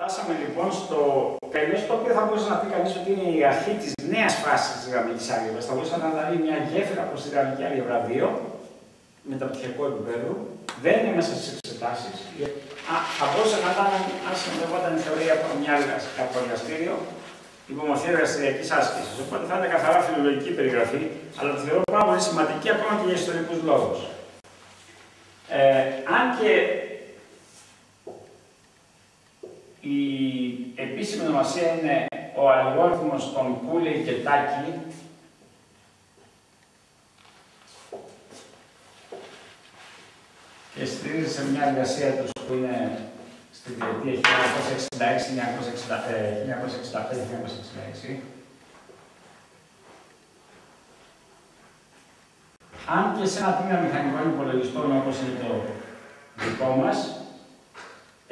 Φτάσαμε λοιπόν στο τέλος, το οποίο θα μπορούσε να πει κανείς ότι είναι η αρχή της νέας φάσης της γραμμικής άλγεβρας. Θα μπορούσε να αναλύει μια γέφυρα προς τη γραμμική άλγεβρα 2, μεταπτυχιακό επίπεδο. Δεν είναι μέσα στις εξετάσεις. Θα μπορούσε να ήταν, αν συνοδευόταν η θεωρία από εργαστήριο, υπομορφή εργαστηριακής άσκησης. Οπότε θα είναι καθαρά φιλολογική περιγραφή, αλλά τη θεωρώ πάρα πολύ σημαντική ακόμα και για ιστορικούς λόγους. Αν και η επίσημη ονομασία είναι ο αλγόριθμος των Cooley και Τάκη, και στηρίζει σε μια εργασία τους που είναι στη διετία 1965-1966. Αν και σε ένα τμήμα μηχανικών υπολογιστών όπως είναι το δικό μας,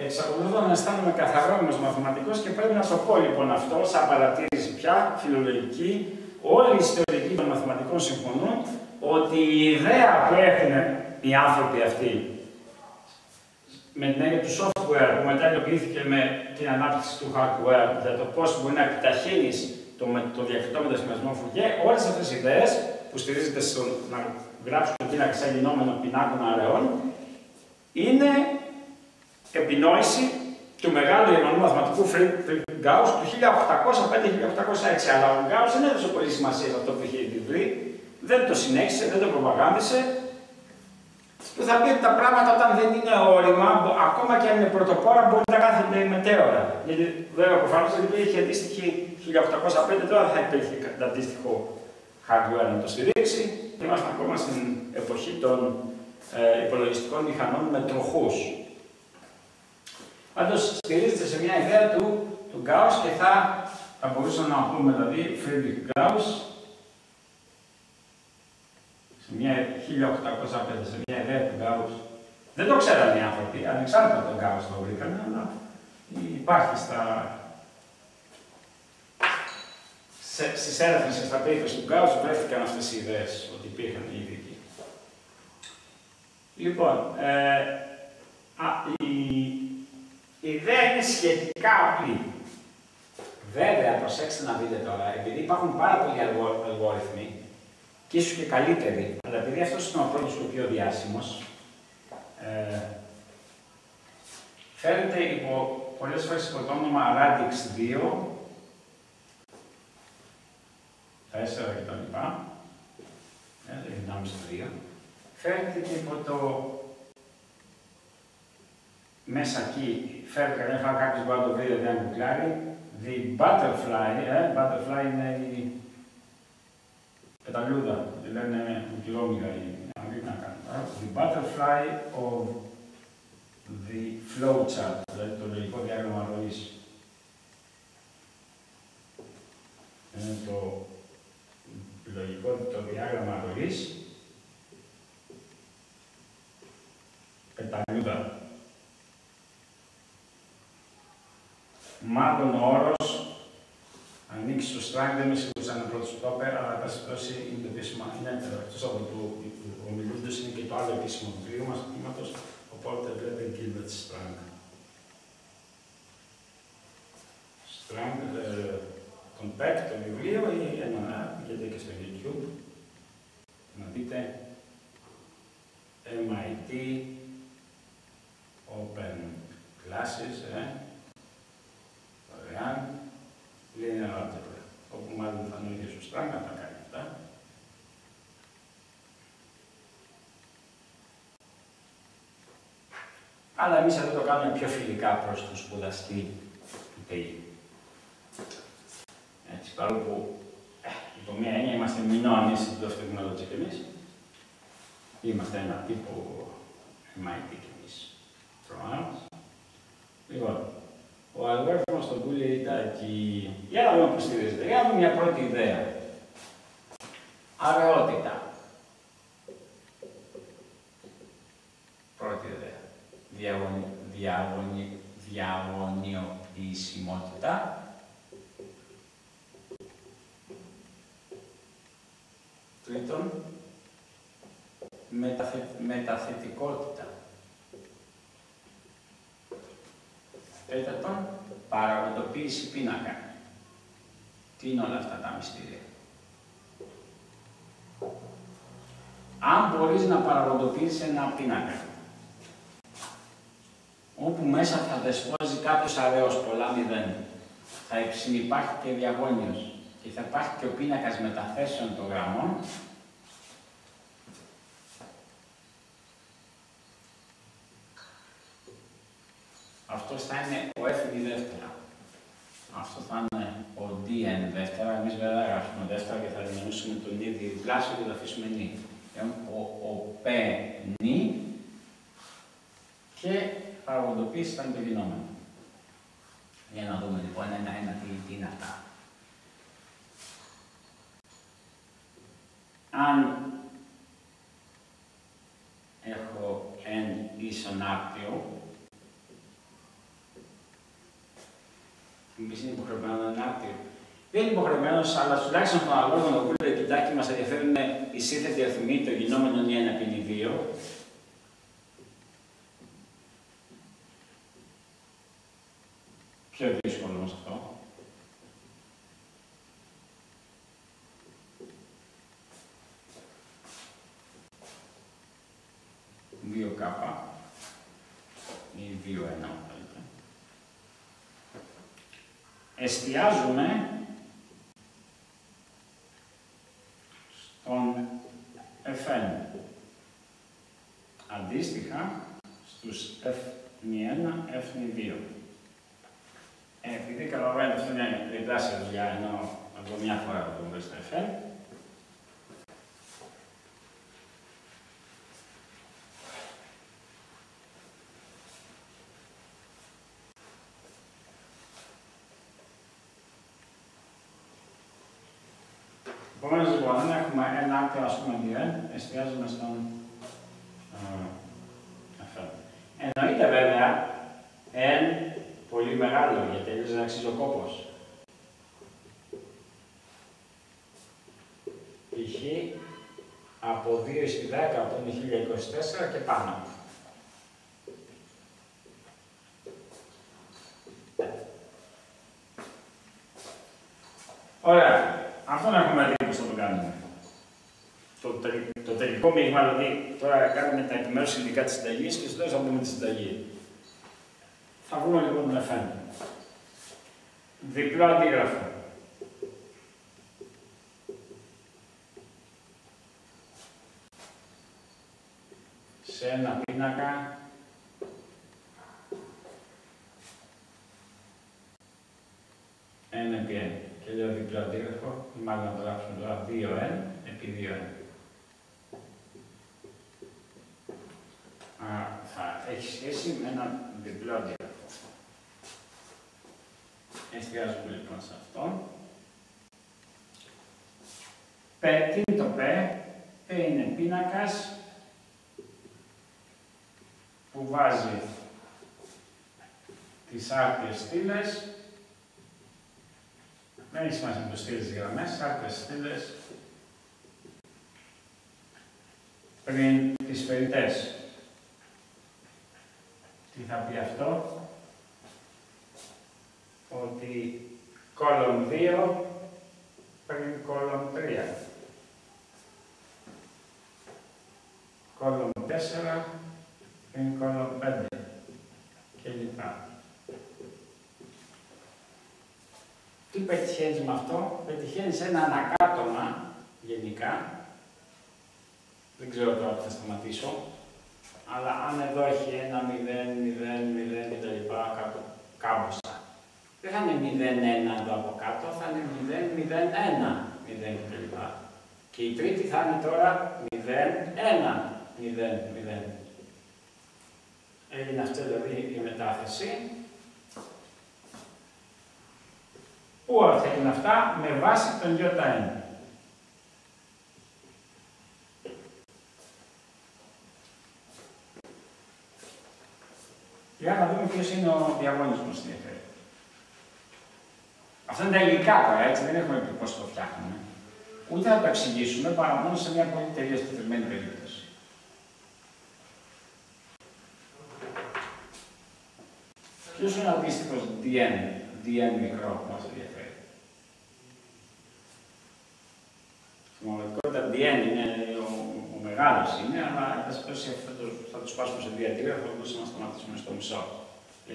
εξακολουθώ να αισθάνομαι καθαρόμιμος μαθηματικός και πρέπει να το πω λοιπόν αυτό, σαν παρατήρηση πια, φιλολογική, όλοι οι ιστορικοί των μαθηματικών συμφωνούν ότι η ιδέα που έχουν οι άνθρωποι αυτοί με την έννοια του software που μετά υλοποιήθηκε με την ανάπτυξη του hardware, για το πώς μπορεί να επιταχύνεις το διακριτό μετασχηματισμό Φουριέ, όλες αυτές οι ιδέες που στηρίζεται στο να γράψουν τον πίνακα σαν λινόμενο πινάκων αραιών, είναι επινόηση του μεγάλου Γερμανού μαθηματικού Friedrich Gauss του 1805-1806. Αλλά ο Gauss δεν έδωσε πολύ σημασία σε αυτό που είχε βρει, δεν το συνέχισε, δεν το προπαγάνδισε. Του θα πει ότι τα πράγματα όταν δεν είναι όρημα, ακόμα και αν είναι πρωτοπόρα, μπορεί να κάθονται μετέωρα. Γιατί βέβαια προφανώς δεν υπήρχε αντίστοιχη 1805, τώρα δεν θα υπήρχε αντίστοιχο hardware να το στηρίξει. Είμαστε ακόμα στην εποχή των υπολογιστικών μηχανών με τροχούς. Πάντως στηρίζεται σε μια ιδέα του Gauss και θα μπορούσαμε να πούμε δηλαδή Friedrich Gauss σε μια 1805, σε μια ιδέα του Gauss. Δεν το ξέραν οι άνθρωποι, ανεξάρτητα τον Gauss το βρήκαν, αλλά υπάρχει στις έρευνες και στα papers του Gauss βρέθηκαν αυτές οι ιδέες ότι υπήρχαν ήδη εκεί. Λοιπόν, η ιδέα είναι σχετικά απλή. Βέβαια, προσέξτε να δείτε τώρα, επειδή υπάρχουν πάρα πολλοί αλγόριθμοι, και ίσως και καλύτεροι, αλλά επειδή αυτός είναι ο πρώτος και ο πιο διάσημος, φέρεται πολλές φορές υπό το όνομα Radix 2, 4 κτλ. Δυνάμεις του 2. Φέρεται και υπό το μέσα εκεί, φέρει κανένα φορά κάποιος μπορεί να το βρει, δηλαδή αν κουκλάρει, the butterfly, butterfly είναι η πεταλούδα, τη λένε κουκλόμυγα οι Αμερικανοί. The butterfly of the flowchart, δηλαδή το λογικό διάγραμμα ροής. Είναι το λογικό διάγραμμα ροής, πεταλούδα. Μάλλον ο όρος ανοίξει το Strang, δεν είμαι σίγουρος αν είναι πρώτος που το είπε, αλλά εν πάση περιπτώσει είναι το επίσημο. Είναι εκτός από το ομιλούντος, είναι και το άλλο επίσημο βιβλίο μας, οπότε βλέπετε Gilbert Strang. Strang, τον ΠΕΚ, το βιβλίο, ή πήγαινε και στο YouTube, να δείτε MIT Open Classes, linear algebra, όπου μάλλον θα είναι ο ίδιος ο Strang να τα κάνει αυτά. Αλλά εμείς εδώ το κάνουμε πιο φιλικά προς τον σπουδαστή του ΤΕΙ. Έτσι, παρόλο που υπό μία έννοια είμαστε μηνώνες στην τεχνολογία και εμείς, είμαστε ένα τύπο MIT και εμείς. Λοιπόν, ο αλγόριθμος των Cooley ήταν εκεί. Για να δούμε πώς στηρίζεται. Για να δούμε μια πρώτη ιδέα. Αραιότητα. Πρώτη ιδέα. Διαγωνιοποιησιμότητα. Τρίτον, μεταθετικότητα. Τέταρτον, παραγοντοποίηση πίνακα. Τι είναι όλα αυτά τα μυστήρια? Αν μπορείς να παραγοντοποιήσεις ένα πίνακα, όπου μέσα θα δεσπόζει κάποιος αραιός, πολλά μηδέν, θα συνυπάρχει και διαγώνιος και θα υπάρχει και ο πίνακας μεταθέσεων των γραμμών, αυτός θα είναι ο F δεύτερα. Αυτό θα είναι ο DN δεύτερα. Εμείς βέβαια γράφουμε δεύτερα και θα δημιουργήσουμε τον ίδιο διπλάσιο και θα αφήσουμε νη. Ο P νη και παραγοντοποίηση ήταν το γινόμενο. Για να δούμε λοιπόν ένα-ένα τι είναι αυτά. Αν έχω N ίσον άρτιο, εμείς είναι υποχρεωμένο να είναι άρτιο. Δεν είναι υποχρεωμένος, αλλά τουλάχιστον στον αλγόριθμο που λέει κοιτάκι μας ενδιαφέρουν οι σύνθετοι αριθμοί, το γινόμενο είναι 1 επί 2. Πιο δύσκολο όμως αυτό. Δύο κάπα ή 2-1. Εστιάζουμε στον Fn. Αντίστοιχα στους F1, F2. Επειδή καταλαβαίνετε αυτό είναι διπλάσια δουλειά, ενώ από μια φορά το βρει στο Fn. Επομένως, λοιπόν, αν έχουμε ένα άρτιο, ας πούμε, 0, εστιάζουμε στον Fn. Εννοείται βέβαια, N πολύ μεγάλο, γιατί έτσι δεν αξίζει ο κόπος. Π.χ. από 2 στη 10 που είναι 1024 και πάνω. Ωραία. Αυτό να έχουμε δει πώς θα το κάνουμε. Το τελικό μείγμα, δηλαδή, τώρα κάνουμε τα επιμέρους υλικά της συνταγής και στο τέλος θα πούμε τη συνταγή. Θα βρούμε λοιπόν τον Fn. Διπλό αντίγραφο. Σε ένα πίνακα N επί N. Και λέω διπλό αντίγραφο, μάλλον να το γράψουμε τώρα 2N επί 2N. Θα έχει σχέση με ένα διπλό αντίγραφο. Εστιάζουμε λοιπόν σε αυτό. Τι είναι το P? P είναι πίνακας που βάζει τις άρτιες στήλες. Δεν έχει σημασία με το στήλες στις γραμμές, άρτιες στήλες πριν τις σφαιριτές. Τι θα πει αυτό? Ότι κόλον 2 πριν κόλον 3. Κόλον 4 πριν κόλον 5 κλπ. Τι πετυχαίνεις με αυτό? Πετυχαίνεις ένα ανακάτωμα γενικά. Δεν ξέρω τώρα που θα σταματήσω. Αλλά αν εδώ έχει ένα 0, 0, 0 κτλ. Κάμποσα. Δεν θα είναι 0, 1 εδώ από κάτω, θα είναι 0, 0, 1, 0 κτλ. Και η τρίτη θα είναι τώρα 0, 1, 0, 0. Έγινε αυτή δηλαδή η μετάθεση. Πού θα έγιναν αυτά? Με βάση τον ΙN. Για να δούμε ποιος είναι ο διαγωνισμός στην ενδιαφέρει. Αυτά είναι τα υλικά τώρα, έτσι, δεν έχουμε πει πώς το φτιάχνουμε. Ούτε θα το εξηγήσουμε παρά μόνο σε μια πολύ τελείως τετριμένη περίπτωση. Ποιος είναι ο αντίστοιχος dn μικρό που μας ενδιαφέρει? Στην πραγματικότητα dn είναι ο μεγάλος είναι, αλλά θα το σπάσουμε σε διατήρια, θα μπορούσαμε να σταματήσουμε στο μισό.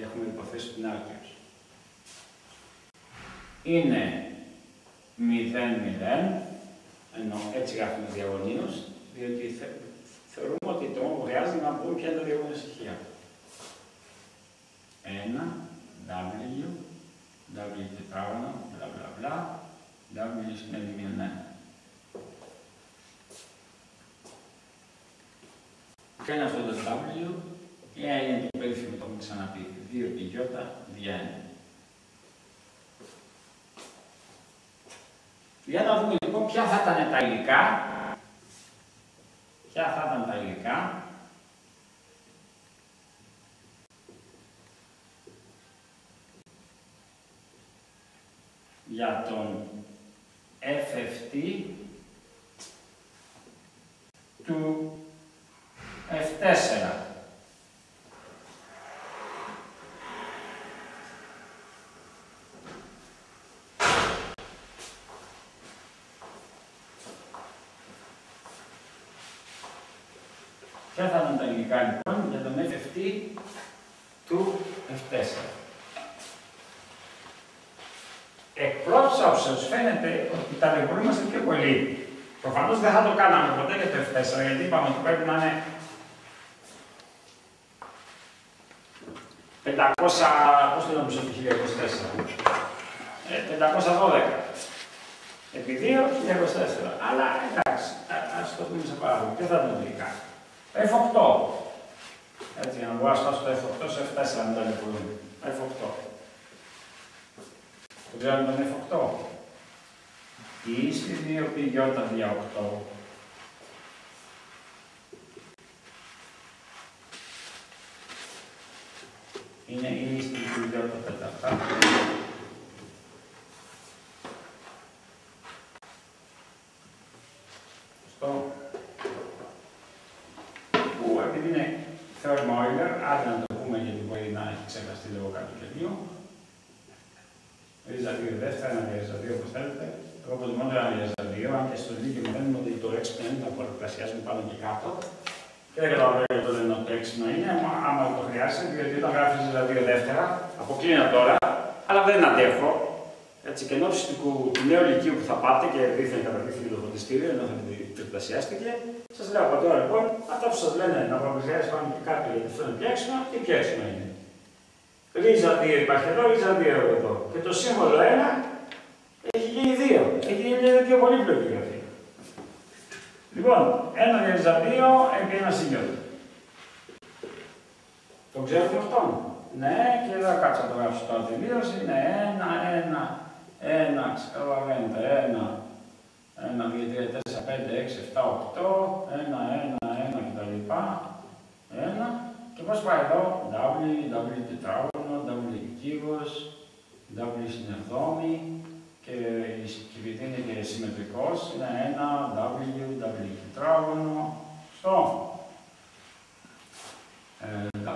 Έχουμε υποθέσει την άρτιος. Είναι 0,0, ενώ έτσι γράφουμε διαγωνίως, διότι θεωρούμε ότι το μόνο που χρειάζεται να πούμε ποια είναι τα διαγωνία στοιχεία. 1, W, W τετράγωνο, μπλα μπλα μπλα, W σημαίνει -1. Και είναι αυτό το W, είναι το περίφημο που έχουμε ξαναπεί, 2π δια 1. Για να δούμε λοιπόν ποια θα ήταν τα υλικά. Ποια θα ήταν τα υλικά για τον FFT του F4. Ποια θα ήταν τα υλικά λοιπόν για τον FFT του F4. Εκ πρώτης όψεως φαίνεται ότι ταλαιπωρούμαστε πιο πολύ. Προφανώς δεν θα το κάναμε ποτέ για το F4, γιατί είπαμε ότι πρέπει να είναι 500, πώς το λέμε στο 1024, 512. Επί 2, 1024. Αλλά εντάξει, ας το δούμε σε παράδειγμα. Ποιο θα ήταν τελικά? F8. Έτσι, για να μπορώ να σπάσω το F8 σε F4 να ταλαιπωρούμε. F8. Το ξέρουμε τον F8. Ή στη 2π δια 8. Είναι ή στη 2π 4. Σωστό. Που επειδή είναι θεώρημα Euler, άντε να το πούμε γιατί μπορεί να έχει ξεχαστεί λίγο κάτω και λίγο. Ρίζα 2 δεύτερα, ένα ρίζα 2 όπως θέλετε. Εγώ προτιμώ το ένα ρίζα 2, αν και στο δίκαιο μαθαίνουμε ότι το έξυπνο είναι να πολλαπλασιάζουμε πάνω και κάτω. Και δεν καταλαβαίνω γιατί το λένε ότι το έξυπνο είναι, άμα το χρειάζεται, διότι όταν γράφει ρίζα 2 δεύτερα, αποκλίνω τώρα, αλλά δεν αντέχω. Έτσι, και ενώ του νέου λυκείου που θα πάτε και δίθεν καταδείχθηκε το φωτιστήριο, ενώ θα τριπλασιάστηκε, σας λέω από τώρα λοιπόν, αυτά που σας λένε να πολλαπλασιάζει πάνω και κάτω γιατί αυτό είναι πιάξιμο, τι πιάξιμο είναι? Ρίζα 2 υπάρχει εδώ, ρίζα 2 εδώ. Και το σύμβολο 1 έχει γίνει 2. Έχει γίνει πιο πολύπλοκη γραφή. Λοιπόν, 1 ρίζα 2 επί 1 συγκιώτη. Το ξέρετε αυτό? Ναι, και εδώ κάτσα να το γράψω τώρα τελείως. Είναι 1, καταλαβαίνετε, 1, 2, 3, 4, 5, 6, 7, 8, 1 κτλ. 1. Και πώς πάει εδώ? W τετράγωνο, W κύβος, W στην εβδόμη και η κυβητή είναι και συμμετρικός, είναι 1, W τετράγωνο, στο W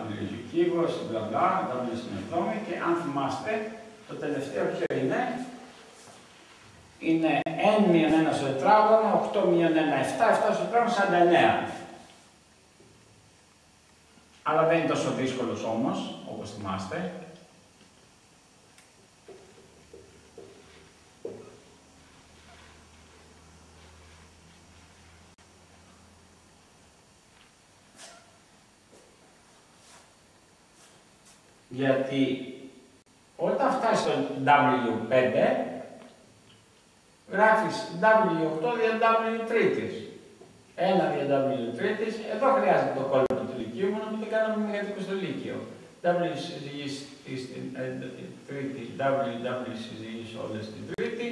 κύβος, μπλα μπλα, W στην εβδόμη και αν θυμάστε, το τελευταίο ποιο είναι? Είναι N-1 στο τετράγωνο, 8-1, 7, 7 στο τετράγωνο, 49. Αλλά δεν είναι τόσο δύσκολος όμως, όπως θυμάστε. Γιατί όταν φτάσει στο W5, γράφεις W8 δια W τρίτης. 1 δια W τρίτης, εδώ χρειάζεται το κόλπο του λυκείου, μόνο που δεν κάναμε μηχανικό στο λύκειο. W συζυγή στην τρίτη, W συζυγή όλες στην τρίτη.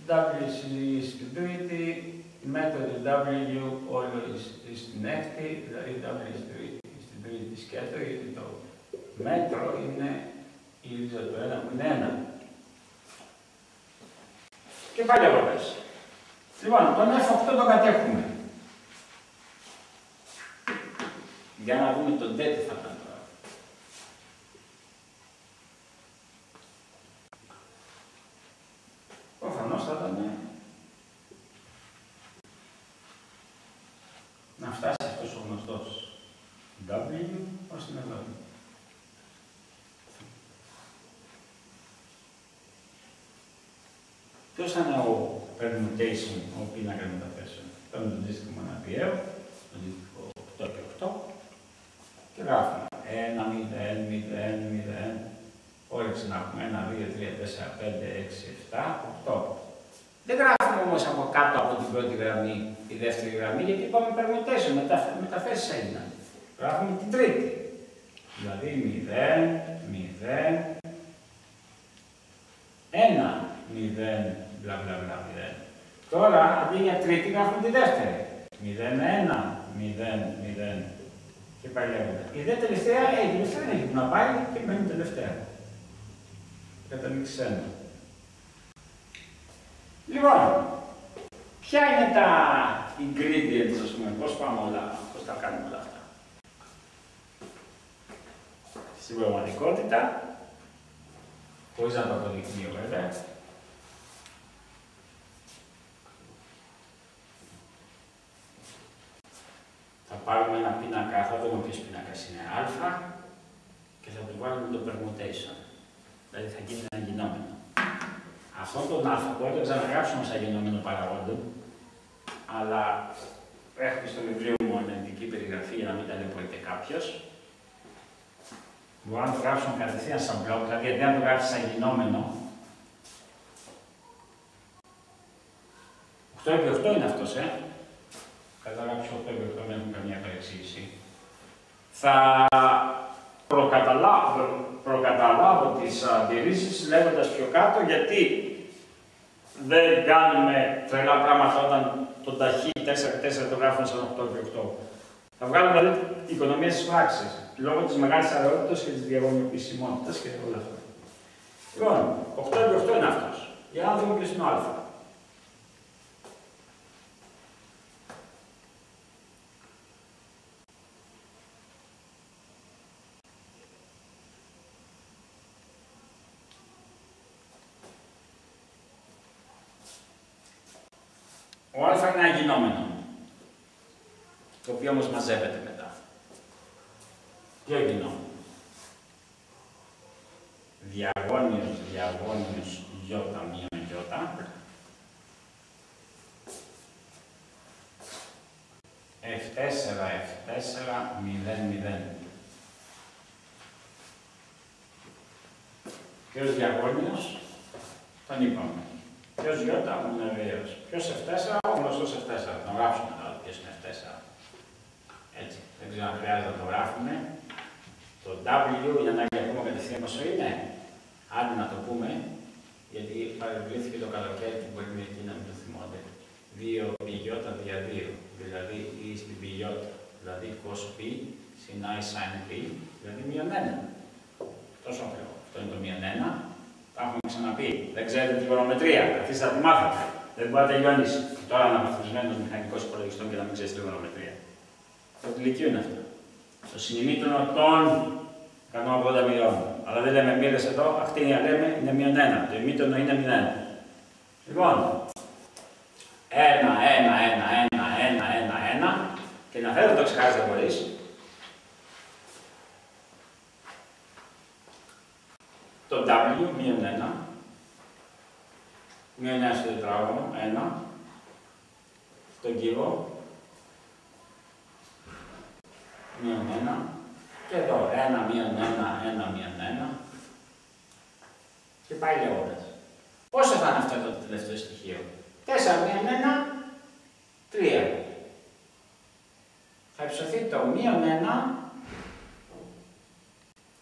W συζυγή στην τρίτη, μέθοδο W όλο στην έκτη, δηλαδή W στην τρίτη σκέτο, γιατί το μέτρο είναι η ρίζα του 1 που είναι 1. Και πάλι αγορές. Λοιπόν, τον F8 τον κατέχουμε. Για να δούμε τον ντε τι θα ήταν τώρα. Προφανώς θα ήταν να φτάσει αυτός ο γνωστός W ως την εδώ. Ποιος θα είναι ο permutation, ο πίνακας μεταθέσεων. Παίρνουμε τον δίστικο μοναδιαίο, τον δίστικο 8 και 8 και γράφουμε 1, 0, 0, 0. Όρεξη να έχουμε 1, 2, 3, 4, 5, 6, 7, 8. Δεν γράφουμε όμως από κάτω από την πρώτη γραμμή τη δεύτερη γραμμή, γιατί είπαμε permutation, μεταθέσεις έγιναν. Γράφουμε την τρίτη. Δηλαδή 0, 0, 1, 0, μπλα μπλα μπλα 0. Τώρα αντί για τρίτη γράφουμε τη δεύτερη. 0, 1, 0, 0 και πάει λέγοντα. Η δε τελευταία, η τελευταία δεν έχει που να πάει και μένει τελευταία. Καταλήξει ένα. Λοιπόν, ποια είναι τα ingredients, ας πούμε, πώς πάμε όλα, πώς τα κάνουμε όλα αυτά. Στην πραγματικότητα, χωρίς να το αποδεικνύω βέβαια, θα πάρουμε ένα πίνακα, θα δούμε ποιος πίνακας είναι α και θα του βάλουμε το permutation. Δηλαδή θα γίνει ένα γινόμενο. Αυτόν τον α που έτρεξα να γράψουμε σαν γινόμενο παραγόντο, αλλά έχω στο βιβλίο μου αναλυτική περιγραφή για να μην ταλαιπωρείται κάποιος. Μπορώ να το γράψουμε κατευθείαν σαν μπλοκ, δηλαδή γιατί αν το γράψει σαν γινόμενο. 8 επί 8 είναι αυτός, Κατά γράψει 8 επί 8 δεν έχουμε καμία παρεξήγηση. Θα προκαταλάβω τις αντιρρήσεις λέγοντας πιο κάτω γιατί δεν κάνουμε τρελά πράγματα όταν το ταχύ 4x4 το γράφουμε σαν 8 επί 8. Θα βγάλουμε δηλαδή οικονομίες της πράξης, λόγω της μεγάλης αραιότητας και της διαγωνιοποιησιμότητας και όλα αυτά. Λοιπόν, 8 επί 8 είναι αυτός. Για να δούμε ποιος είναι ο α. Ο α είναι ένα γινόμενο, το οποίο όμως μαζεύεται μετά. Ποιο γινόμενο? Διαγώνιος ι μείον ι. F4, 0, 0. Ποιος διαγώνιος? Τον είπαμε. Ποιος Ι, μου είναι βεβαίως. Ποιος F4, ο γνωστός F4. Να γράψουμε τώρα ποιος είναι F4. Έτσι, δεν ξέρω αν χρειάζεται να το γράφουμε. Το W για να πούμε κατευθείαν πόσο είναι. Άντε να το πούμε, γιατί παρευλήθηκε το καλοκαίρι και μπορεί μερικοί να μην το θυμώνται. 2 πι Ι δια 2, δηλαδή ή στην πι Ι, δηλαδή cos π συν I sin π, δηλαδή μείον 1. Τόσο απλό. Αυτό είναι το μείον 1. Τα έχουμε ξαναπεί. Δεν ξέρετε την τριγωνομετρία. Καθίστε να τη μάθετε. Δεν μπορεί να τελειώνει τώρα αναβαθμισμένος μηχανικός υπολογιστών και να μην ξέρει τριγωνομετρία. Το τηλικείο είναι αυτό. Το συνημήτρονο των 180 μοιρών. Αλλά δεν λέμε μοίρες εδώ, ακτίνια λέμε είναι μείον 1. Το ημίτρονο είναι 0. Λοιπόν, 1, 1, 1, 1, 1, 1, 1 και να θέλω το ξεχάσετε μπορείς. Το W, μείον 1, μείον 1 στο τετράγωνο, 1, στον κύβο, μείον 1, και εδώ 1, μείον 1, 1, μείον 1, και πάει λέγοντας. Πόσο θα είναι αυτό το τελευταίο στοιχείο? 4 μείον 1, 3. Θα υψωθεί το μείον 1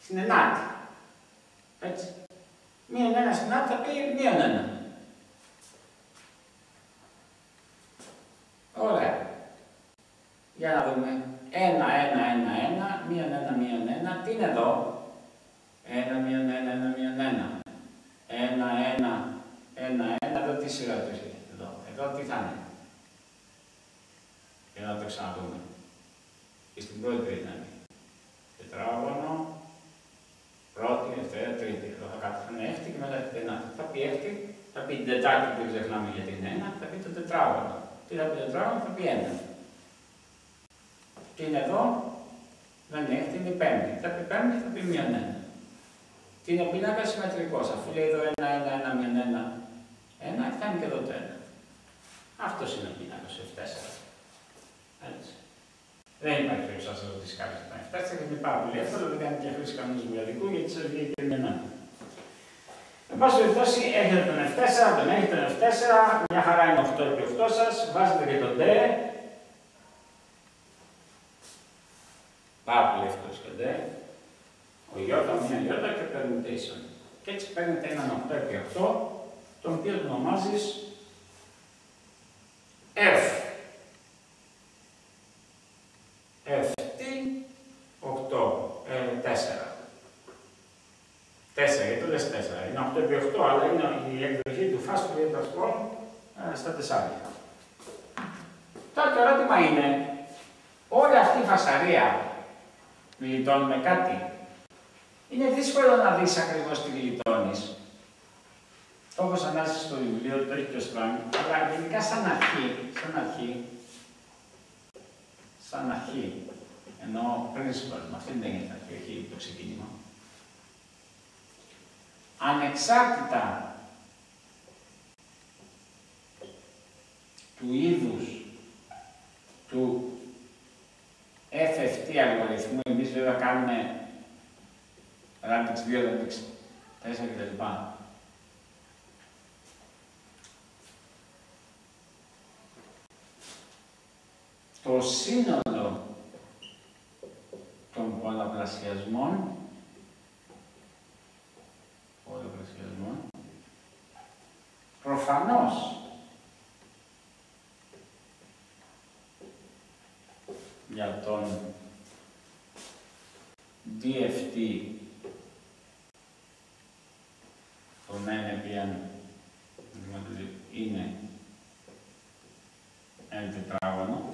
στην ενάτη. Έτσι. Μείον 1 στην άλλη θα πει μείον 1. Ωραία. Για να δούμε. 1, 1, 1, 1, μείον 1, μείον 1. Τι είναι εδώ? 1, μείον 1, 1, μείον 1. 1, 1, 1, 1. Εδώ τι σειρά του έχει. Εδώ τι θα είναι? Για να το ξαναδούμε. Και στην πρώτη δύναμη. η έκτη, θα πει την Τετάρτη που δεν ξεχνάμε για την 1, θα πει το τετράγωνο. Τι θα πει το τετράγωνο, θα πει 1. Τι είναι εδώ, δεν είναι έκτη, είναι η πέμπτη. Θα πει πέμπτη, θα πει μείον 1. Τι είναι ο πίνακα συμμετρικός, αφού λέει εδώ 1, 1, 1, μείον 1, 1, φτάνει και εδώ το 1. Αυτός είναι ο πίνακας F4. Έτσι. Δεν υπάρχει περίπτωση να σας ρωτήσει κάποιος το F4, γιατί είναι πάρα πολύ εύκολο, δεν κάνει και χρήση κανονισμού διαδικού, γιατί σας βγει και είναι 1. Εν πάση περιπτώσει, έχετε τον F4, τον έχετε τον F4, μια χαρά είναι 8 επί 8 σας, βάζετε και τον D. Πάρα πολύ εύκολο και D. Ο Ι, μια Ι και permutation. Και έτσι παίρνετε έναν 8 επί 8, τον οποίο τον ονομάζεις F. F, 8, 4. 4, γιατί το λες 4. Είναι 8 επί 8, αλλά είναι η εκδοχή του fast Fourier transform στα 4. Τώρα το ερώτημα είναι, όλη αυτή η φασαρία γλιτώνουμε κάτι. Είναι δύσκολο να δεις ακριβώς τι γλιτώνεις. Το έχω ανάσει στο βιβλίο, το έχει και ο Στράνγκ, αλλά γενικά σαν αρχή, ενώ principle, αυτή δεν είναι αρχή, όχι το ξεκίνημα. Ανεξάρτητα του είδους του FFT αλγοριθμού, εμείς βέβαια κάνουμε Radix 2, Radix 4 κτλ. Το σύνολο των πολλαπλασιασμών προφανώς για τον DFT τον NPN είναι ένα τετράγωνο.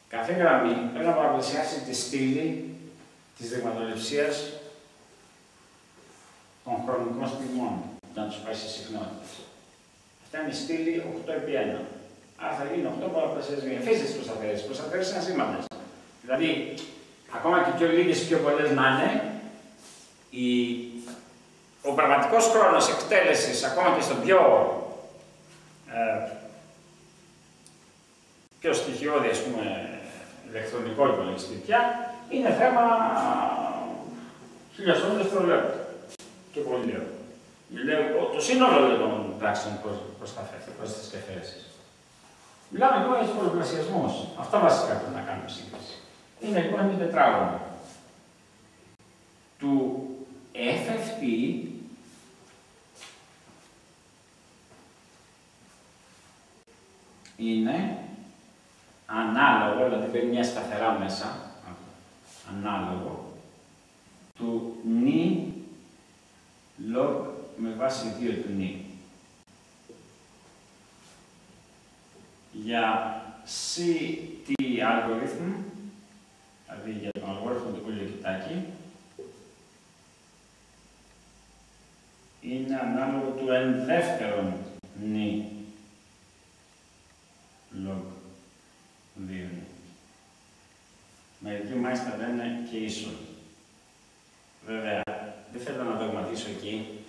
Κάθε γραμμή πρέπει να παραπλασιάσει τη στήλη της δειγματοληψίας των χρονικών στιγμών, να τους πάει σε συχνότητες. Αυτά είναι η στήλη 8 επί 1. Άρα θα γίνει 8 πολλαπλασιασμοί. Αφήστε τις προσταθέρες. Οι προσταθέρες είναι ασήμαντες. Δηλαδή, ακόμα και πιο λίγες πιο πολλές να είναι, ο πραγματικός χρόνος εκτέλεσης, ακόμα και στο πιο στοιχειώδη, ας πούμε, ηλεκτρονικό υπολογιστή πια, είναι θέμα χιλιαστών δευτερολέπτων. Και πολύ λέω. Λέω το σύνολο των πράξεων προς τις εφαίρεσεις. Μιλάμε λοιπόν για τους πολλαπλασιασμούς. Αυτά βασικά πρέπει να κάνουμε σύγκριση. Είναι λοιπόν ένα τετράγωνο του FFT είναι ανάλογο, δηλαδή παίρνει μια σταθερά μέσα, ανάλογο του νι log με βάση 2 του νι. Για CT algorithm, δηλαδή για τον αλγόριθμο του Κουλιοκυτάκη, είναι ανάλογο του εν δεύτερον νι log 2. Μερικοί μάλιστα λένε και ίσον. Βέβαια, δεν θέλω να δογματίσω εκεί,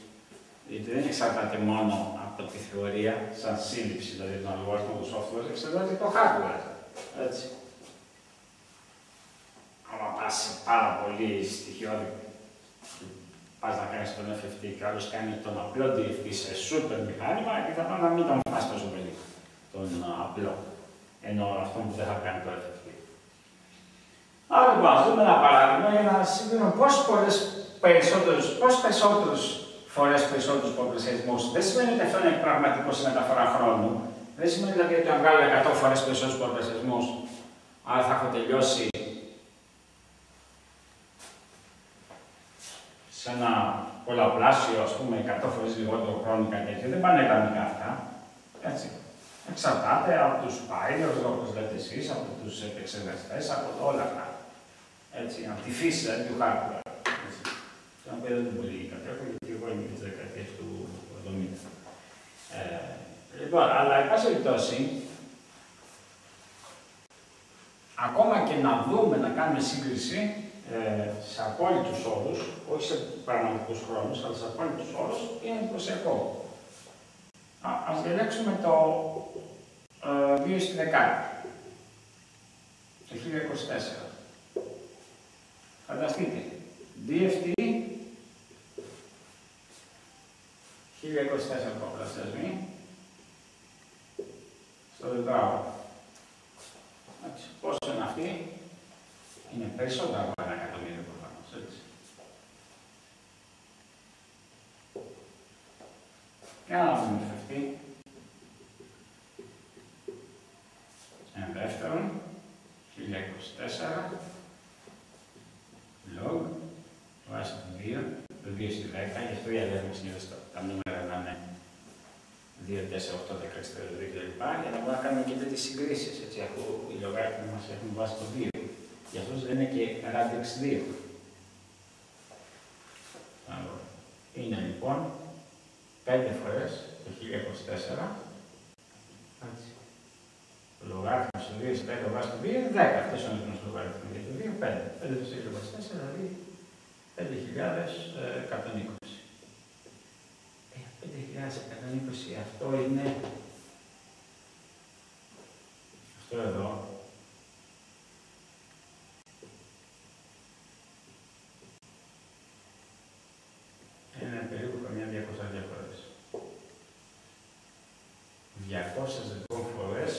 γιατί δεν εξαρτάται μόνο από τη θεωρία, σαν σύλληψη, δηλαδή τον αλγόριθμο του software, εξαρτάται και το hardware. Έτσι. Άμα πας πάρα πολύ στοιχειώδη, πας να κάνεις τον FFT και άλλος κάνει τον απλό DFT σε super μηχάνημα, και θα πάνε να μην τον φας τόσο πολύ, τον απλό, ενώ αυτό που δεν θα κάνει το FFT. Άρα λοιπόν, ας δούμε ένα παράδειγμα για να συγκρίνουμε πόσες περισσότερους πολλαπλασιασμούς. Δεν σημαίνει ότι αυτό είναι πραγματικό σε μεταφορά χρόνου. Δεν σημαίνει δηλαδή ότι αν βγάλω 100 φορές περισσότερους πολλαπλασιασμούς, άρα θα έχω τελειώσει σε ένα πολλαπλάσιο, ας πούμε, 100 φορές λιγότερο χρόνο ή κάτι τέτοιο. Δεν πάνε γραμμικά αυτά. Έτσι. Εξαρτάται από τους pioneers, όπως λέτε εσείς, από τους επεξεργαστές, από όλα αυτά. Έτσι, από τη φύση δηλαδή, του hardware. Το οποίο δεν πολύ κατέχω, γιατί εγώ είμαι τις δεκαετίες του πάση περιπτώσει, ακόμα και να δούμε, να κάνουμε σύγκριση σε απόλυτους όρους, όχι σε πραγματικούς χρόνους, αλλά σε απόλυτους όρους, είναι εντυπωσιακό. Ας διαλέξουμε το 2 στη 10, το 1024. Φανταστείτε, DFT, 1024 πολλαπλασιασμοί, στο τετράωρο. Πόσο είναι αυτή, είναι περισσότερο από 1 εκατομμύριο προφανώς, έτσι. Για να δούμε αυτή. Ένα δεύτερον, 1024, log, βάζει το 2, το 2 στη 10, γι' αυτό διαλέγουμε συνήθως τα νούμερα να είναι 2, 4, 8, 16, 32 κλπ. Για να μπορούμε να κάνουμε και τέτοιες συγκρίσεις, έτσι, αφού οι λογαριασμοί μας έχουν βάσει το 2. Γι' αυτό δεν είναι και radix 2. Είναι λοιπόν 5 φορές το 1024. Έτσι. Ο λογαριασμός του 2 στη 10 βάσει το 2 είναι 10. Αυτός είναι ο γνωστός λογαριασμός για το 2, 5. 5 στο 1024, δηλαδή 5.120. 5.120, αυτό είναι, αυτό εδώ, είναι περίπου καμιά 200 φορές. 200 λοιπόν φορές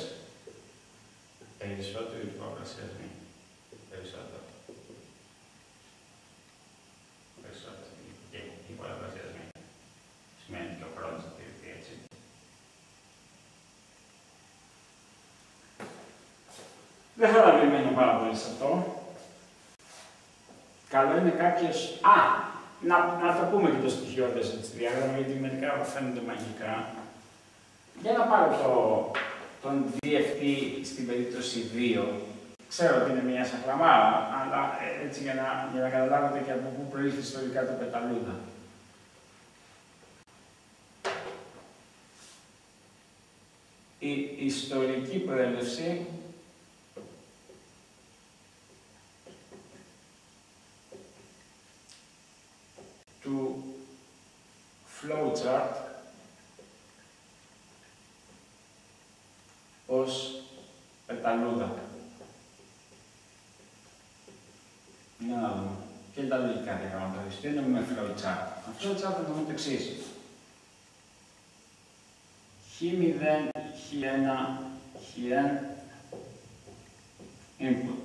περισσότερο υποπλασιασμοί. Περισσότερο. Περισσότερο. Και υποπλασιασμοί. Σημαίνει και ο χρόνος θα τηρηθεί, έτσι. Δεν θα τα περιμένω πάρα πολύ σε αυτό. Καλό είναι κάποιος... να το πούμε και το στοιχειώδες έτσι διάγραμμα, γιατί μερικά φαίνονται μαγικά. Για να πάρω τον DFT στην περίπτωση 2. Ξέρω ότι είναι μια σαχλαμάρα, αλλά έτσι για να καταλάβετε και από πού προήλθε ιστορικά το πεταλούδα. Η ιστορική προέλευση του flowchart ως πεταλούδα. Για να δούμε. Και τα λογικά διαγράμματα. Τι εννοούμε με flowchart. Flowchart εννοούμε το εξής. Χ0, Χ1, Χ1 input.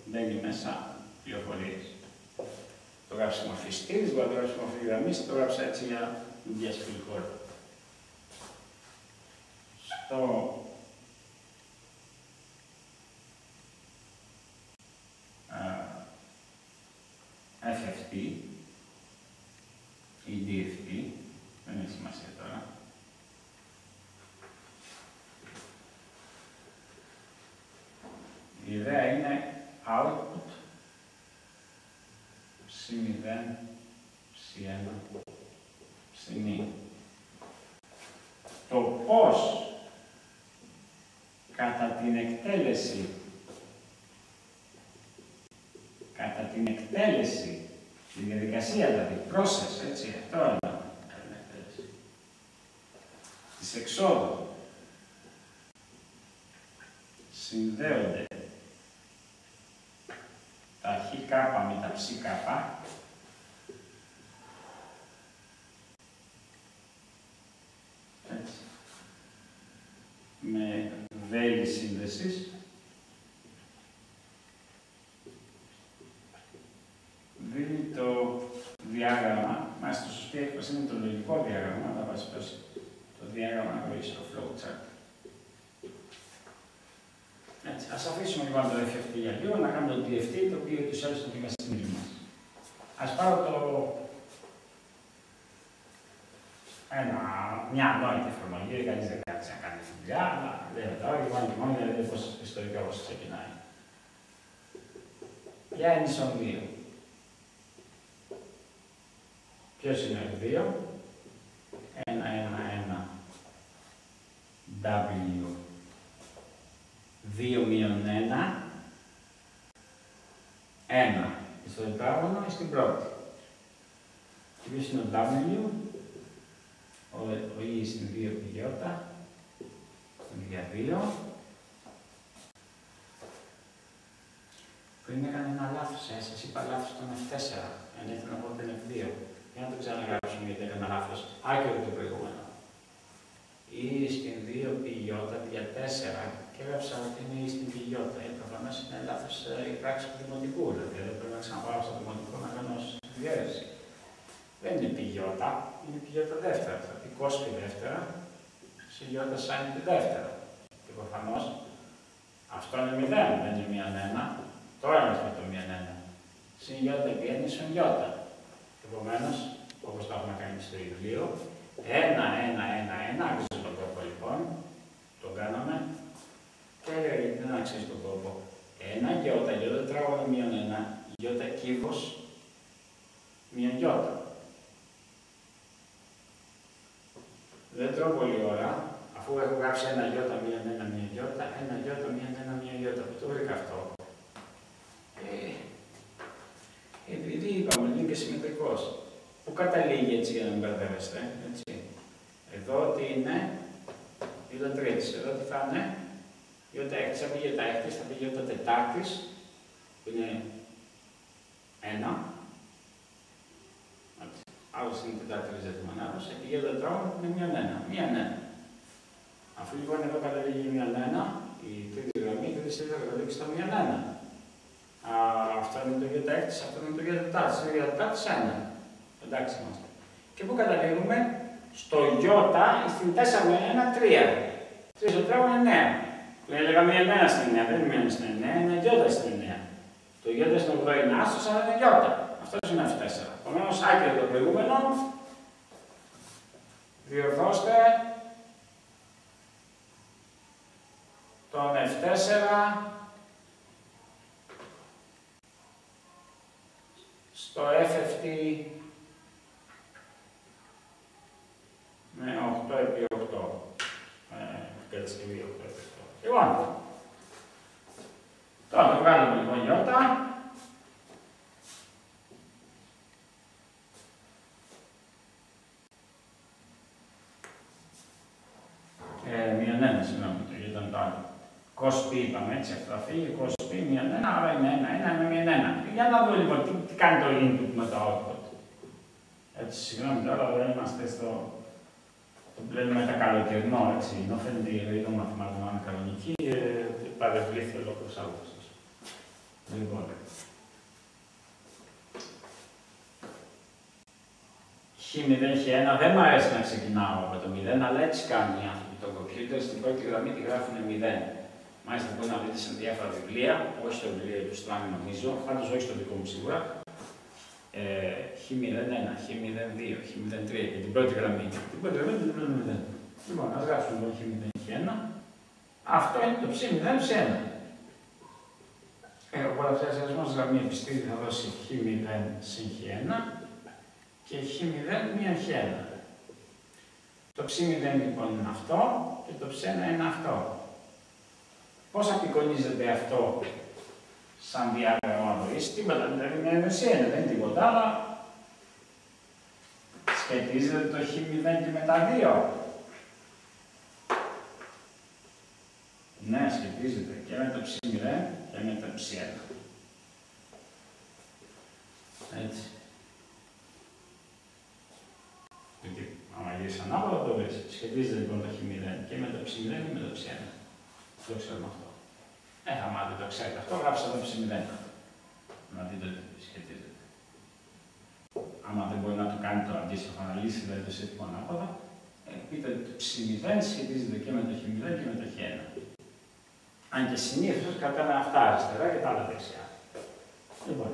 Μπαίνει μέσα πληροφορίες. Το γράψει μορφή στήλης, μπορεί να το γράψει μορφή γραμμής, το γράψει έτσι για διασφυλή χώρα. Στο FFT ή DFT, δεν έχει σημασία τώρα. Η ιδέα είναι output C0, C1, C0. Το πώς κατά την εκτέλεση, τη διαδικασία δηλαδή, process, έτσι, αυτό είναι την εκτέλεση, της εξόδου, συνδέονται τα χ με τα ψ κάπα, έτσι, με βέλη σύνδεσης, δίνει το διάγραμμα, μάλιστα το σωστή έκφραση είναι το λογικό διάγραμμα, αλλά βάσει το διάγραμμα χωρίς το flowchart. Έτσι, ας αφήσουμε λοιπόν το FFT για λίγο, να κάνουμε το DFT, το οποίο τους άλλους το πήγα στην ύλη μας. Ας πάρω μια ανόητη εφαρμογή, κανείς δεν κάτσε να κάνει δουλειά, αλλά λέμε τώρα και μόνο και μόνο για να δείτε πώς ιστορικά πώς ξεκινάει. Για ενισόν 2. Ποιος είναι ο 2? 1, 1, 1. τετράγωνο στην πρώτη. Και ποιος είναι ο W, ο E στην 2 π Ι, στον για 2. Πριν έκανε ένα λάθος, σας είπα λάθος τον F4, αν ήθελα να πω τον F2. Για να το ξαναγράψουμε γιατί έκανα λάθος. Άκυρο το προηγούμενο. E στην 2 π Ι για 4 και έγραψα ότι είναι E στην π Ι. Προφανώς είναι λάθος η πράξη του δημοτικού, δηλαδή εδώ πρέπει να ξαναπάω στο δημοτικό να κάνω διαίρεση. Δεν είναι π Ι, είναι π Ι δεύτερα. Θα πει cos π δεύτερα, σε Ι sin π δεύτερα. Και προφανώς αυτό είναι 0, δεν είναι 1. Τώρα είμαστε το 1. Συν Ι επί N ίσον Ι. Επομένως, όπως το έχουμε κάνει στο βιβλίο, 1, άξιζε τον κόπο λοιπόν, τον κάναμε και έλεγα γιατί δεν αξίζει τον κόπο. 1 Ι τετράγωνο μείον 1, Ι κύβος μείον Ι. Δεν τρώω πολύ ώρα, αφού έχω γράψει 1 Ι μείον 1 μείον Ι, 1 Ι μείον 1 μείον Ι. Πού το βρήκα αυτό? Επειδή είπαμε ότι είναι και συμμετρικός. Πού καταλήγει έτσι για να μην μπερδεύεστε, έτσι. Εδώ τι είναι, Ι τρίτης. Εδώ τι θα είναι, Ι έκτης, θα πήγε τα έκτης, θα πήγε Ι τετάρτης, που είναι 1. Άλλος είναι τετάρτη ριζετοιμονάδος, επί Ι τετράγωνο που είναι μείον 1. Αφού λοιπόν εδώ καταλήγει μείον 1, η τρίτη γραμμή, η τρίτη σελίδα θα καταλήξει στο μείον 1. Αυτό είναι το Ι έκτης, αυτό είναι το Ι τετάρτης, είναι Ι τετάρτης 1. Εντάξει είμαστε. Και πού καταλήγουμε? Στο Ι στην 4 με 1, 3. 3 στο τετράγωνο είναι 9. Που έλεγα μία 9 στην 9, δεν είναι 1 στην 9, είναι Ι στην 9. Το Ι στην 8 είναι άστος, αλλά είναι Ι. Αυτό είναι F4. Επομένως, άκυρο το προηγούμενο. Διορθώστε τον F4 στο FFT με 8 επί 8. Κατασκευή 8 επί 8. Λοιπόν, τώρα το βγάλουμε λοιπόν Ι. Μείον 1, συγγνώμη, γιατί ήταν το άλλο. Cos π είπαμε, έτσι, αυτό θα φύγει, cos π μείον 1, άρα είναι 1 με μείον 1. Για να δούμε λοιπόν τι κάνει το input με το output. Έτσι, συγγνώμη τώρα, δεν είμαστε στο... Το πλέον με τα καλοκαιρινό, έτσι, ενώ φαίνεται η ροή των μαθηματικών είναι κανονική, παρευλήθη ολόκληρος Αύγουστος. Λοιπόν. Χ0, Χ1, δεν μου αρέσει να ξεκινάω από το 0, αλλά έτσι κάνουν οι άνθρωποι. Το computer στην πρώτη γραμμή τη γράφουν 0. Μάλιστα μπορεί να δείτε σε διάφορα βιβλία, όχι στο βιβλίο του Στράνη νομίζω, πάντως όχι στο δικό μου σίγουρα. Χ01, Χ02, Χ03 και την πρώτη γραμμή. Την πρώτη γραμμή είναι το 0. Λοιπόν, ας γράψουμε λοιπόν Χ0, Χ1. Αυτό είναι το ψ0 σε 1. Ο πολλαπλασιασμός γραμμή επιστήμη θα δώσει Χ0 συν Χ1 και Χ0 μείον Χ1. Το ψ0 λοιπόν είναι αυτό και το ψ1 είναι αυτό. Πώς απεικονίζεται αυτό σαν διάγραμμα ροής? Τίποτα, δηλαδή είναι ενωσία, δεν είναι τίποτα, αλλά σχετίζεται το Χ0 και με τα 2. Ναι, σχετίζεται και με το ψ0 και με το ψ1. Έτσι. Γιατί, άμα γυρίσει ανάποδα το βρεις. Σχετίζεται λοιπόν το Χ0 και με το ψ0 και με το ψ1. Το ξέρουμε αυτό. Άμα δεν το ξέρετε αυτό, γράψτε το ψ0. Να δείτε ότι σχετίζεται. Άμα δεν μπορεί να το κάνει το αντίστοιχο, να λύσει δηλαδή το σύστημα ανάποδα, πείτε ότι το ψ0 σχετίζεται και με το Χ0 και με το Χ1. Αν και συνήθως κρατάμε αυτά αριστερά και τα άλλα δεξιά. Λοιπόν,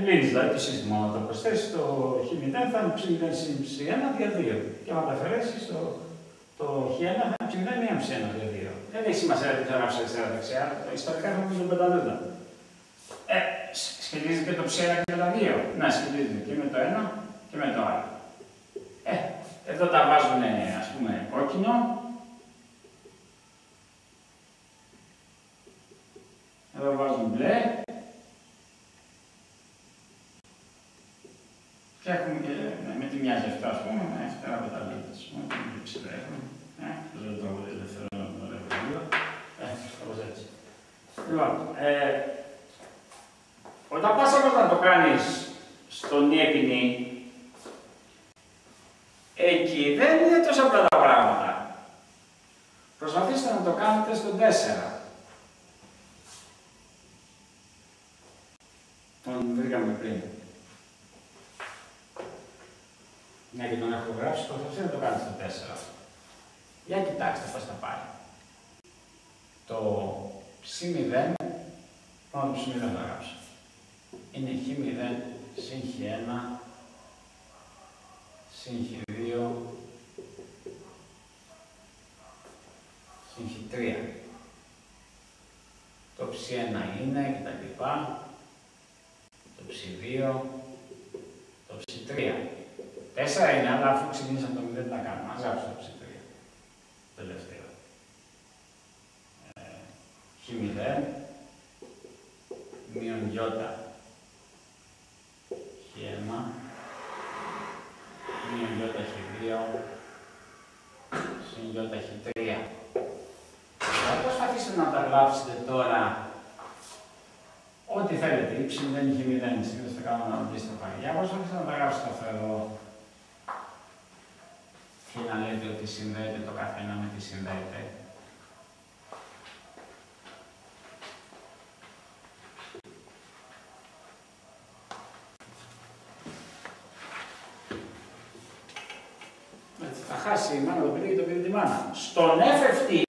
λύνεις δηλαδή το σύστημα, να το προσθέσεις το Χ0 θα είναι ψ0 συν ψ1 δια 2. Και αν τα αφαιρέσεις το Χ1 θα είναι ψ0 μία ψ1 δια 2. Δεν έχει σημασία ότι θα γράψει αριστερά-δεξιά, ιστορικά έχουμε πει τον πενταλούδα. Σχετίζεται και το ψ1 και με τα 2. Να, σχετίζεται και με το ένα και με το άλλο. Εδώ τα βάζουν, ας πούμε, κόκκινο. Εδώ βάζουν μπλε. Και έχουμε και με τι μοιάζει αυτό, ας πούμε, έχει πέρα από τα λίγα, ας πούμε, και ψηλά έχουμε. Δεν το ελευθερώνω από το ρεύμα. Όπως έτσι. Λοιπόν, όταν πας όμως να το κάνεις στον νιέπινη, εκεί δεν είναι τόσο απλά τα πράγματα. Προσπαθήστε να το κάνετε στον 4. Τον βρήκαμε πριν. Μια και τον έχω γράψει, προσπαθήστε να το κάνετε στο 4. Για κοιτάξτε πώς θα πάει. Το ψ0, πάνω το ψ0 θα γράψω. Είναι χ0 συν χ1 συν χ2 συν χ3. Το ψ1 είναι κτλ. Το ψ2, το ψ3. 4 είναι, αλλά αφού ξεκινήσαμε το 0 τα κάνουμε. Ας γράψω το ψ3. Τελευταίο. χ0 μείον ι χ1 μείον ι χ2 συν ι χ3. Θα προσπαθήσετε να τα γράψετε τώρα ό,τι θέλετε. Η ψ0 χ0 συνήθως θα κάνω να αντίστοιχα. Για προσπαθήστε να τα γράψετε αυτό εδώ και να λέτε ότι συνδέεται το καθένα με τι συνδέεται. Θα χάσει η μάνα το παιδί και το παιδί τη μάνα. Στον FFT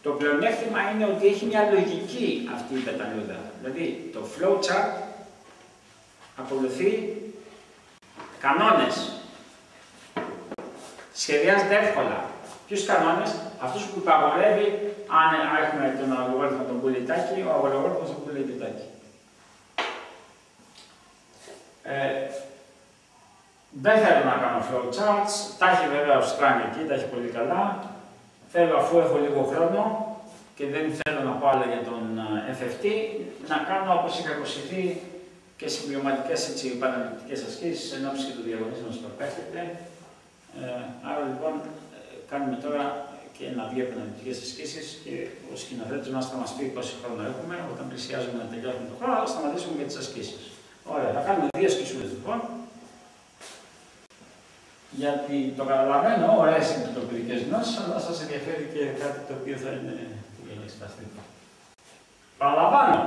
το πλεονέκτημα είναι ότι έχει μια λογική αυτή η πεταλούδα. Δηλαδή το flowchart ακολουθεί κανόνες. Σχεδιάζεται εύκολα. Ποιους κανόνες? Αυτούς που υπαγορεύει αν έχουμε τον αλγόριθμο των πουλιτάκι, ο αλγόριθμος των πουλιτάκι. Δεν θέλω να κάνω flowcharts, τα έχει βέβαια ο Strang εκεί, τα έχει πολύ καλά. Θέλω, αφού έχω λίγο χρόνο και δεν θέλω να πω άλλα για τον FFT, να κάνω όπως είχα υποσχεθεί και συμπληρωματικές επαναληπτικές ασκήσεις εν ώψη και του διαγωνίσματος που επέρχεται. Άρα λοιπόν κάνουμε τώρα και ένα-δύο επαναληπτικές ασκήσεις και ο σκηνοθέτης μας θα μας πει πόσο χρόνο έχουμε. Όταν πλησιάζουμε να τελειώσουμε τον χρόνο, θα σταματήσουμε με τις ασκήσεις. Ωραία, θα κάνουμε 2 ασκησούλες λοιπόν. Γιατί το καταλαβαίνω, ωραίες είναι οι τοπικές γνώσεις, αλλά σας ενδιαφέρει και κάτι το οποίο θα είναι εξεταστικό. Παραλαμβάνω,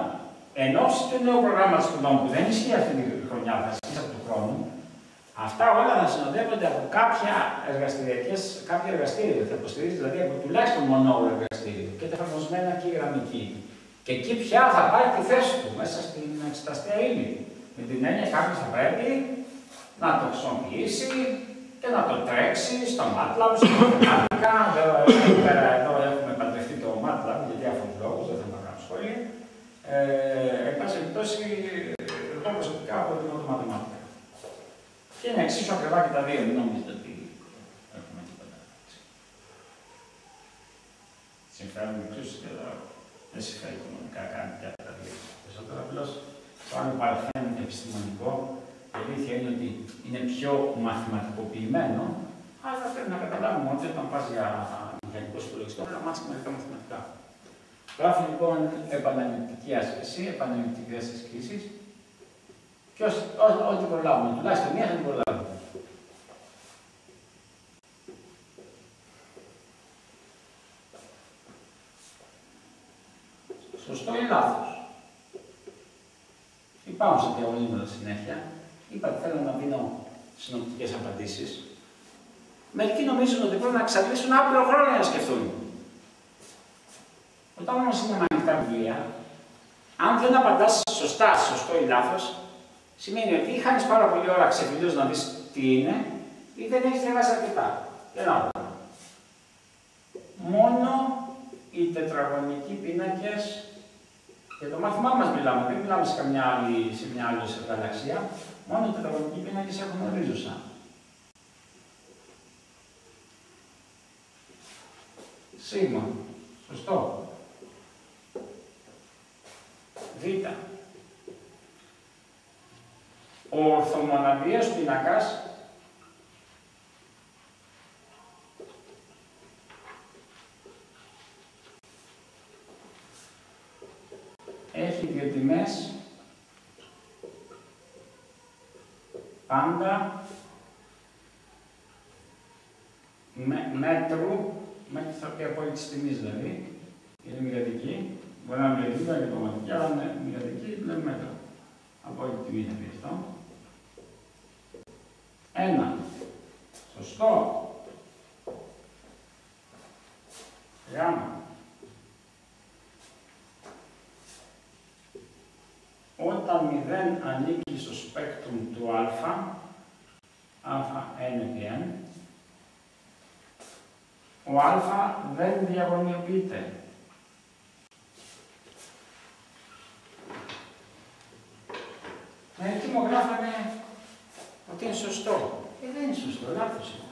εν ώψη του νέου προγράμματος σπουδών που δεν ισχύει αυτή τη χρονιά, θα ισχύσει από του χρόνου, αυτά όλα θα συνοδεύονται από κάποια εργαστήρια. Θα υποστηρίζει δηλαδή από τουλάχιστον μονόωρο εργαστήριο και τα εφαρμοσμένα και η γραμμική. Και εκεί πια θα πάρει τη θέση του μέσα στην εξεταστέα ύλη. Με την έννοια κάποιος θα πρέπει να το χρησιμοποιήσει και να το τρέξει στο MATLAB, στο Mathematica. Εδώ έχουμε παντρευτεί το MATLAB για διάφορους λόγους, δεν θα κάνω σχόλια. Εν πάση περιπτώσει, εγώ προσωπικά προτιμώ το Mathematica. Και είναι εξίσου ακριβά και τα δύο, μην νομίζετε ότι έχουμε τίποτα. Συμφέρουν εξίσου και εδώ δεν συμφέρει οικονομικά κάνει και αυτά τα δύο. Περισσότερο απλώς το άλλο παρθένο είναι επιστημονικό. Η αλήθεια είναι ότι είναι πιο μαθηματικοποιημένο, αλλά πρέπει να καταλάβουμε ότι όταν πας για μηχανικό υπολογιστή, να μάθεις και μερικά μαθηματικά. Γράφει λοιπόν επαναληπτική άσκηση, επαναληπτικές ασκήσεις και ό,τι προλάβουμε, τουλάχιστον μία θα την προλάβουμε. Σωστό ή λάθος? Υπάρχουν σε διαγωνίσματα συνέχεια. Είπα ότι θέλω να δίνω συνοπτικές απαντήσεις. Μερικοί νομίζουν ότι πρέπει να εξαντλήσουν άπειρο χρόνο για να σκεφτούν. Όταν όμως είναι με ανοιχτά βιβλία, αν δεν απαντάς σωστά, σωστό ή λάθος, σημαίνει ότι ή χάνεις πάρα πολλή ώρα ξεφυλίως να δεις τι είναι, ή δεν έχεις διαβάσει αρκετά. Για να δούμε. Μόνο οι τετραγωνικοί πίνακες. Για το μάθημά μας μιλάμε, δεν μιλάμε σε μια άλλη γαλαξία. Μόνο οι τετραγωνικοί πίνακες έχουν ορίζουσα. Σίγμα. Σωστό. Β. Ο ορθομοναδιαίος πίνακας έχει δύο τιμές πάντα μέτρου, μέχρι θα πει απόλυτης τιμής δηλαδή, είναι μοιρατική, μπορεί να είναι μοιρατική, δεν είναι κομματική, αλλά είναι μοιρατική, είναι μέτρο. Απόλυτη τιμή θα πει αυτό. Ένα. Σωστό. Γάμα. Όταν 0 ανήκει στο σπέκτρουμ του α, α1 επί n, ο α δεν διαγωνιοποιείται. Μερικοί μου γράφανε ότι είναι σωστό. Δεν είναι σωστό, λάθος είναι.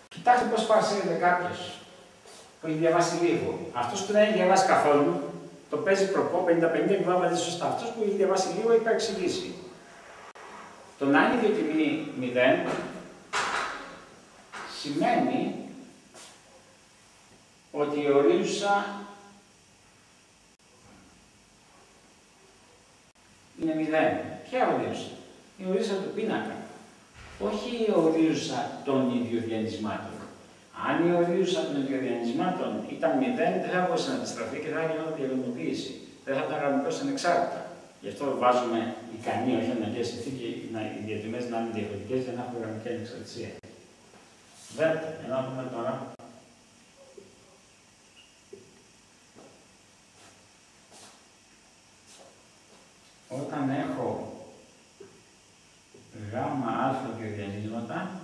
Κοιτάξτε πώς παρασύρεται κάποιος που έχει διαβάσει λίγο. Αυτός που δεν έχει διαβάσει καθόλου, το παίζει προπό 50-50 και βάζει σωστά. Αυτός που έχει διαβάσει λίγο έχει παρεξηγήσει. Το να είναι ιδιοτιμή 0 σημαίνει ότι η ορίζουσα είναι 0. Ποια ορίζουσα? Η ορίζουσα του πίνακα. Όχι η ορίζουσα των ιδιοδιανυσμάτων. Αν η ορίζουσα των ιδιοδιανυσμάτων ήταν 0, δεν θα μπορούσε να αντιστραφεί και θα γινόταν διαγωνιοποίηση. Δεν θα ήταν γραμμικός ανεξάρτητα. Γι' αυτό βάζουμε ικανή, όχι αναγκαία συνθήκη, οι διατιμές να είναι διαφορετικές για να έχουμε γραμμική ανεξαρτησία. Δέτε, να δούμε τώρα. Όταν έχω γάμμα α διοδιανύσματα,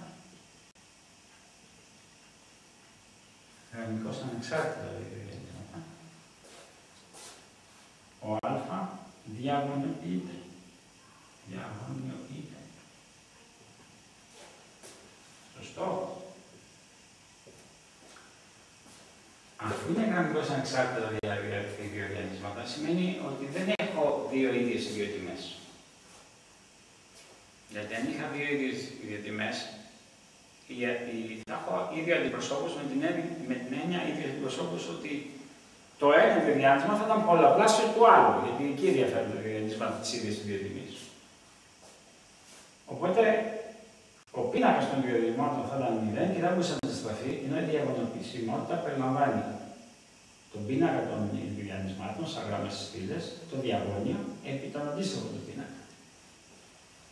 γραμμικώς ανεξάρτητα διοδιανύσματα, ο α διαγωνιοποιείται. Διαγωνιοποιείται. Σωστό. Αφού είναι γραμμικώς ανεξάρτητα διοδιανύσματα, σημαίνει ότι δεν έχω δύο ίδιες ιδιοτιμές. Γιατί αν είχα δύο ίδιες ιδιοτιμές, θα έχω ίδιο αντιπροσώπους με την έννοια ίδιο αντιπροσώπους ότι το ένα ιδιοδιάνυσμα θα ήταν πολλαπλάσιο του άλλου, γιατί εκεί διαφέρουν τα ιδιοδιανύσματα της ίδιας ιδιοτιμής. Οπότε, ο πίνακας των ιδιοδιανυσμάτων θα ήταν 0 και δεν μπορούσε να αντιστραφεί, ενώ η διαγωνιοποιησιμότητα περιλαμβάνει τον πίνακα των ιδιοδιανυσμάτων, σαν γράμμες στις στήλες, το διαγώνιο, επί τον αντίστοιχο του πίνακα.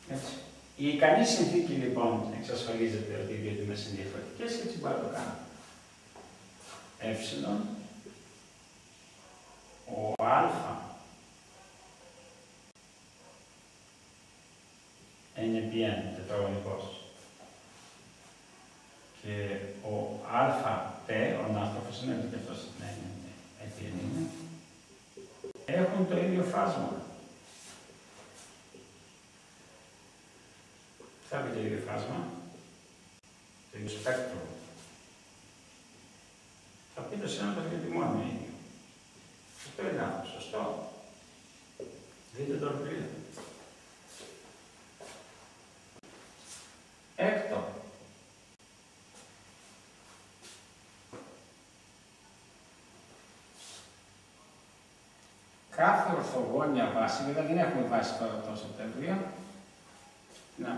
Έτσι. Η ικανή συνθήκη λοιπόν εξασφαλίζεται ότι οι δύο τιμές είναι διαφορετικές και έτσι μπορεί να το κάνω. Ο α είναι επί n, τετραγωνικός. Και ο ΑΠ, ο ναύστροφος είναι και αυτός επί n είναι, έχουν το ίδιο φάσμα. Θα πει το ίδιο φάσμα, το ίδιο σπέκτρο. Θα πει το σύνολο γιατί μόνο είναι ίδιο. Αυτό είναι λάθος, σωστό. Δείτε το ορπλείο. Έκτο. Κάθε ορθογώνια βάση, βέβαια δεν έχουμε βάση τώρα το Σεπτέμβριο.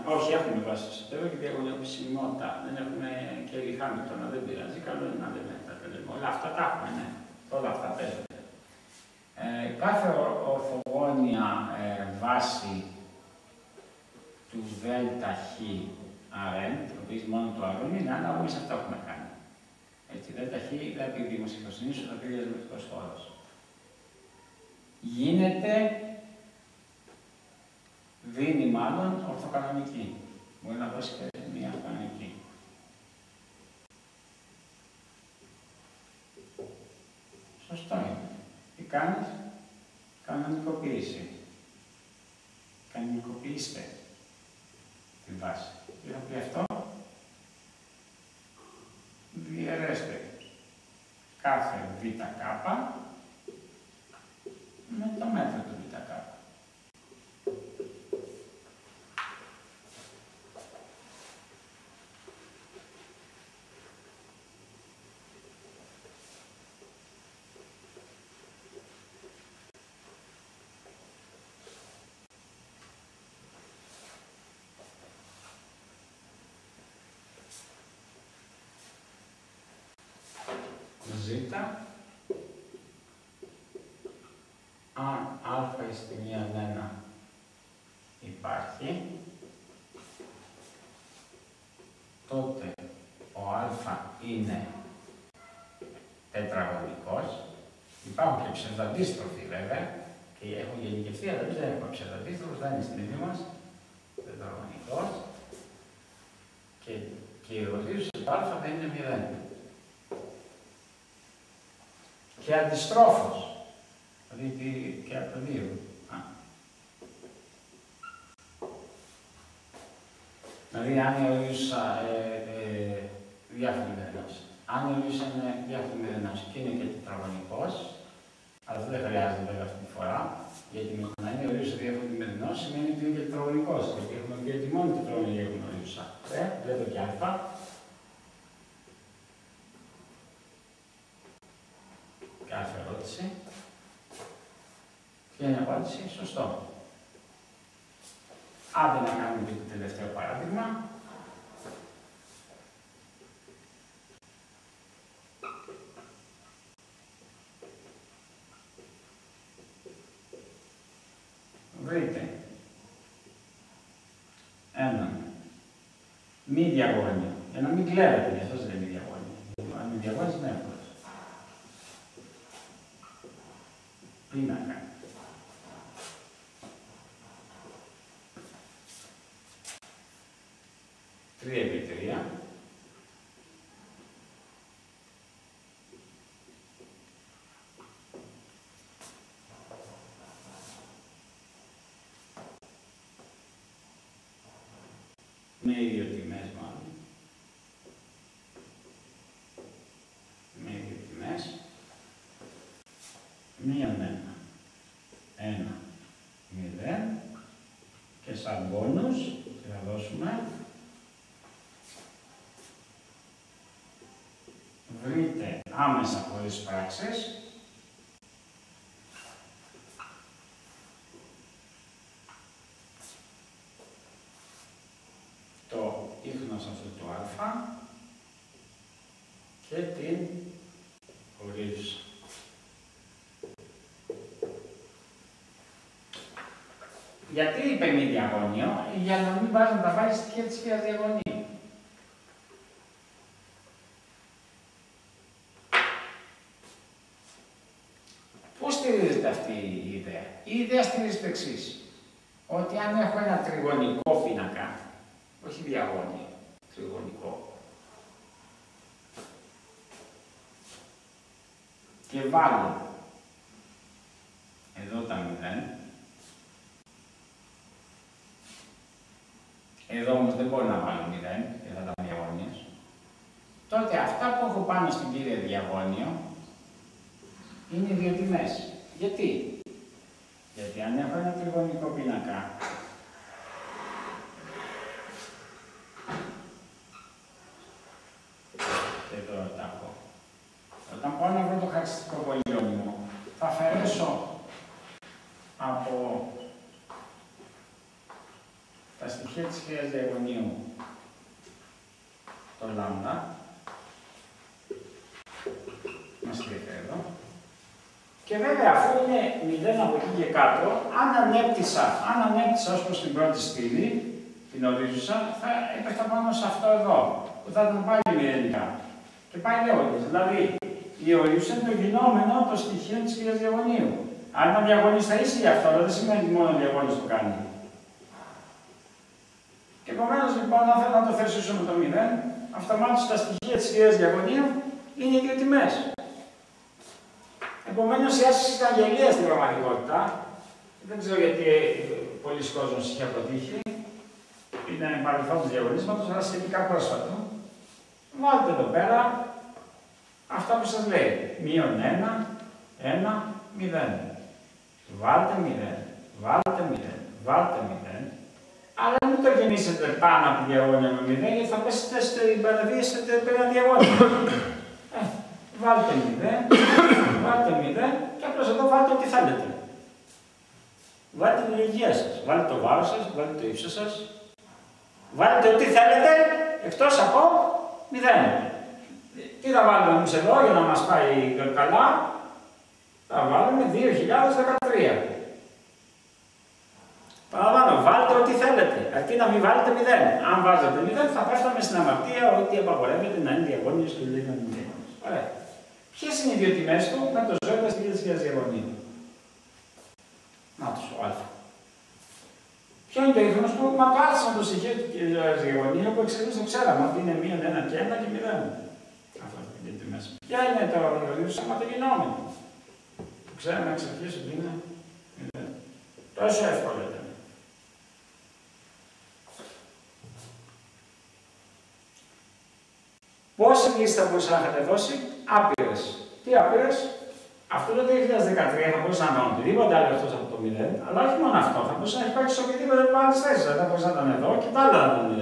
Όχι, έχουμε βάση το Σεπτέμβριο και διαγωνιοποιησιμότητα. Δεν έχουμε και Χάμιλτονα, δεν πειράζει. Καλό είναι να δεν τα λέμε. Όλα αυτά τα έχουμε, ναι. Όλα αυτά παίζονται. Κάθε ορθογώνια βάση του ΔΧ Rn, το οποίο μόνο το Rn είναι ανάλογα σε αυτά που έχουμε κάνει. Έτσι, ΔΧ δεν πει δημοσιογραφική, θα πει διασμευτικός χώρος. Γίνεται, δίνει μάλλον ορθοκανονική. Μπορεί να δώσει και μία κανονική. Σωστό είναι. Τι κάνεις? Κανονικοποίηση. Κανονικοποιήστε τη βάση. Τι θα πει αυτό? Διαιρέστε κάθε βκ με το μέτρο του βκ. στη μείον 1 υπάρχει, τότε ο α είναι τετραγωνικός. Υπάρχουν και ψευδαντίστροφοι βέβαια, και έχουν γενικευτεί, αλλά εμείς δεν έχουμε ψευδαντίστροφους, δεν είναι στην ίδια μας, τετραγωνικός. Και η ορίζουσα του α δεν είναι 0. Και αντιστρόφως, δηλαδή και από το 2. Δηλαδή, αν η ορίζουσα διάφορη μηδενός, αν η ορίζουσα είναι διάφορη μηδενός και είναι και τετραγωνικός, αλλά αυτό δεν χρειάζεται βέβαια αυτή τη φορά, γιατί με το να είναι η ορίζουσα διάφορη μηδενός σημαίνει ότι είναι και τετραγωνικός, γιατί έχουμε πει ότι μόνο τετραγωνική έχουμε ορίζουσα. Βλέπω και α. Κάθε ερώτηση. Και είναι απάντηση σωστό. Άντε να κάνουμε και το τελευταίο παράδειγμα. Βρείτε ένα μη διαγώνιο, για να μην κλέβετε, γι' αυτό δεν είναι διαγώνιο. Αν είναι διαγώνιο, είναι εύκολο. Πίνακα. Τρία επί 3. Με ίδιο τιμές μάλλον. Με ίδιο τιμές. Μείον 1. 1. 0. Και σαν μπόνους, τι θα δώσουμε. Βρείτε άμεσα χωρίς πράξεις το ίχνος αυτού του α και την ορίζουσα. Γιατί είπε μη διαγώνιο? Για να μην πας να τα βάλεις στοιχεία της σκιάς διαγωνίου. Πού στηρίζεται αυτή η ιδέα? Η ιδέα στηρίζεται εξής. Ότι αν έχω ένα τριγωνικό πίνακα, όχι διαγώνιο, τριγωνικό, και βάλω εδώ τα 0, εδώ όμως δεν μπορώ να βάλω 0, και θα ήταν διαγώνιος, τότε αυτά που έχω πάνω στην κύρια διαγώνιο είναι οι δύο τιμές. Γιατί? Γιατί αν έχω ένα τριγωνικό πίνακα και τώρα τα έχω, όταν πάω να βρω το χαρακτηριστικό πολυόμιο, θα αφαιρέσω από τα στοιχεία της σκιάς διαγωνίου το λάμδα, μας κρύβει εδώ. Και βέβαια, αφού είναι 0 από εκεί και κάτω, αν ανέπτυσα ως προς την πρώτη στήλη, την ορίζουσα, θα έπεφτα πάνω σε αυτό εδώ, που θα ήταν πάλι μηδενικά. Και πάλι λέγοντας. Δηλαδή, η ορίζουσα είναι το γινόμενο των στοιχείων της σκιάς διαγωνίου. Αν είναι διαγωνής θα είσαι γι' αυτό, αλλά δεν σημαίνει ότι μόνο ο διαγωνής το κάνει. Και επομένως, λοιπόν, αν θέλω να το θέσω με το 0, αυτομάτως τα στοιχεία της σκιάς διαγωνίου είναι οι δύο τιμές. Επομένως, η άσκηση ήταν γελία στην πραγματικότητα. Δεν ξέρω γιατί πολλοί κόσμος είχε αποτύχει. Είναι παρελθόν του διαγωνίσματος, αλλά σχετικά πρόσφατο. Βάλτε εδώ πέρα αυτά που σας λέει. Μείον 1, 1, 0. Βάλτε 0, βάλτε 0, βάλτε 0. Αλλά μην το γεννήσετε πάνω από διαγώνια με 0, γιατί θα πέσετε στην παραδείγμα πέραν διαγώνια. Βάλτε 0, βάλτε 0 και απλώς εδώ βάλτε ό,τι θέλετε. Βάλτε την ηλικία σας, βάλτε το βάρος σας, βάλτε το ύψος σας. Βάλτε ό,τι θέλετε, εκτός από 0. Τι θα βάλουμε εμείς εδώ για να μας πάει καλά? Θα βάλουμε 2013. λιγότερο τι θέλετε. Αρκεί να μην βάλετε 0. Αν βάζετε 0, θα πέφταμε στην αμαρτία ότι απαγορεύεται να είναι διαγώνιος και λέει να είναι διαγώνιος. Ωραία. Ποιες είναι οι δύο τιμές του με το ζώγιο στην χιλιάδες διαγωνίου. Να τους ο Α. Ποιο είναι το ίχνος του, μα το άρχισε με το στοιχείο του διαγωνίου που εξελίσσεται το ξέραμε ότι είναι 1, 1 και 1 και 0. Αυτό είναι οι τιμές. Ποια είναι το διαγωνίο του σωματογενόμενο. Το ξέραμε εξ αρχής ότι είναι 0. Τόσο εύκολο ήταν. Πόσες λύσεις θα μπορούσα να είχατε δώσει, άπειρες. Τι άπειρες, αυτό το 2013 θα μπορούσε να είναι οτιδήποτε άλλο εκτός από το 0, αλλά όχι μόνο αυτό, θα μπορούσε να έχει πάει σε οποιοδήποτε πάνω τις θέσεις. Δεν θα μπορούσε να ήταν εδώ και τα άλλα να ήταν 0.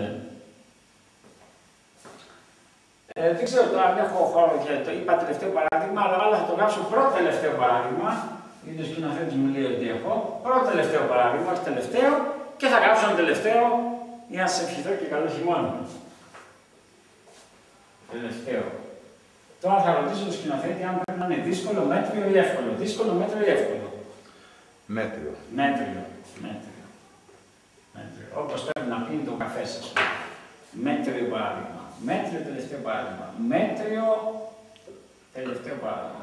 Δεν ξέρω τώρα αν έχω χώρο για το είπα τελευταίο παράδειγμα, αλλά θα το γράψω πρώτο τελευταίο παράδειγμα. Γιατί ο σκηνοθέτης μου λέει ότι έχω πρώτο τελευταίο παράδειγμα, όχι τελευταίο, και θα γράψω ένα τελευταίο για να σε ευχηθώ και καλό χειμώνα. Τελευταίο. Τώρα θα ρωτήσω τον σκηνοθέτη αν πρέπει να είναι δύσκολο, μέτριο ή εύκολο. Δύσκολο, μέτριο ή εύκολο. Μέτριο. Μέτριο. Όπως πρέπει να πίνει το καφέ σας. Μέτριο παράδειγμα. Μέτριο τελευταίο παράδειγμα. Μέτριο τελευταίο παράδειγμα.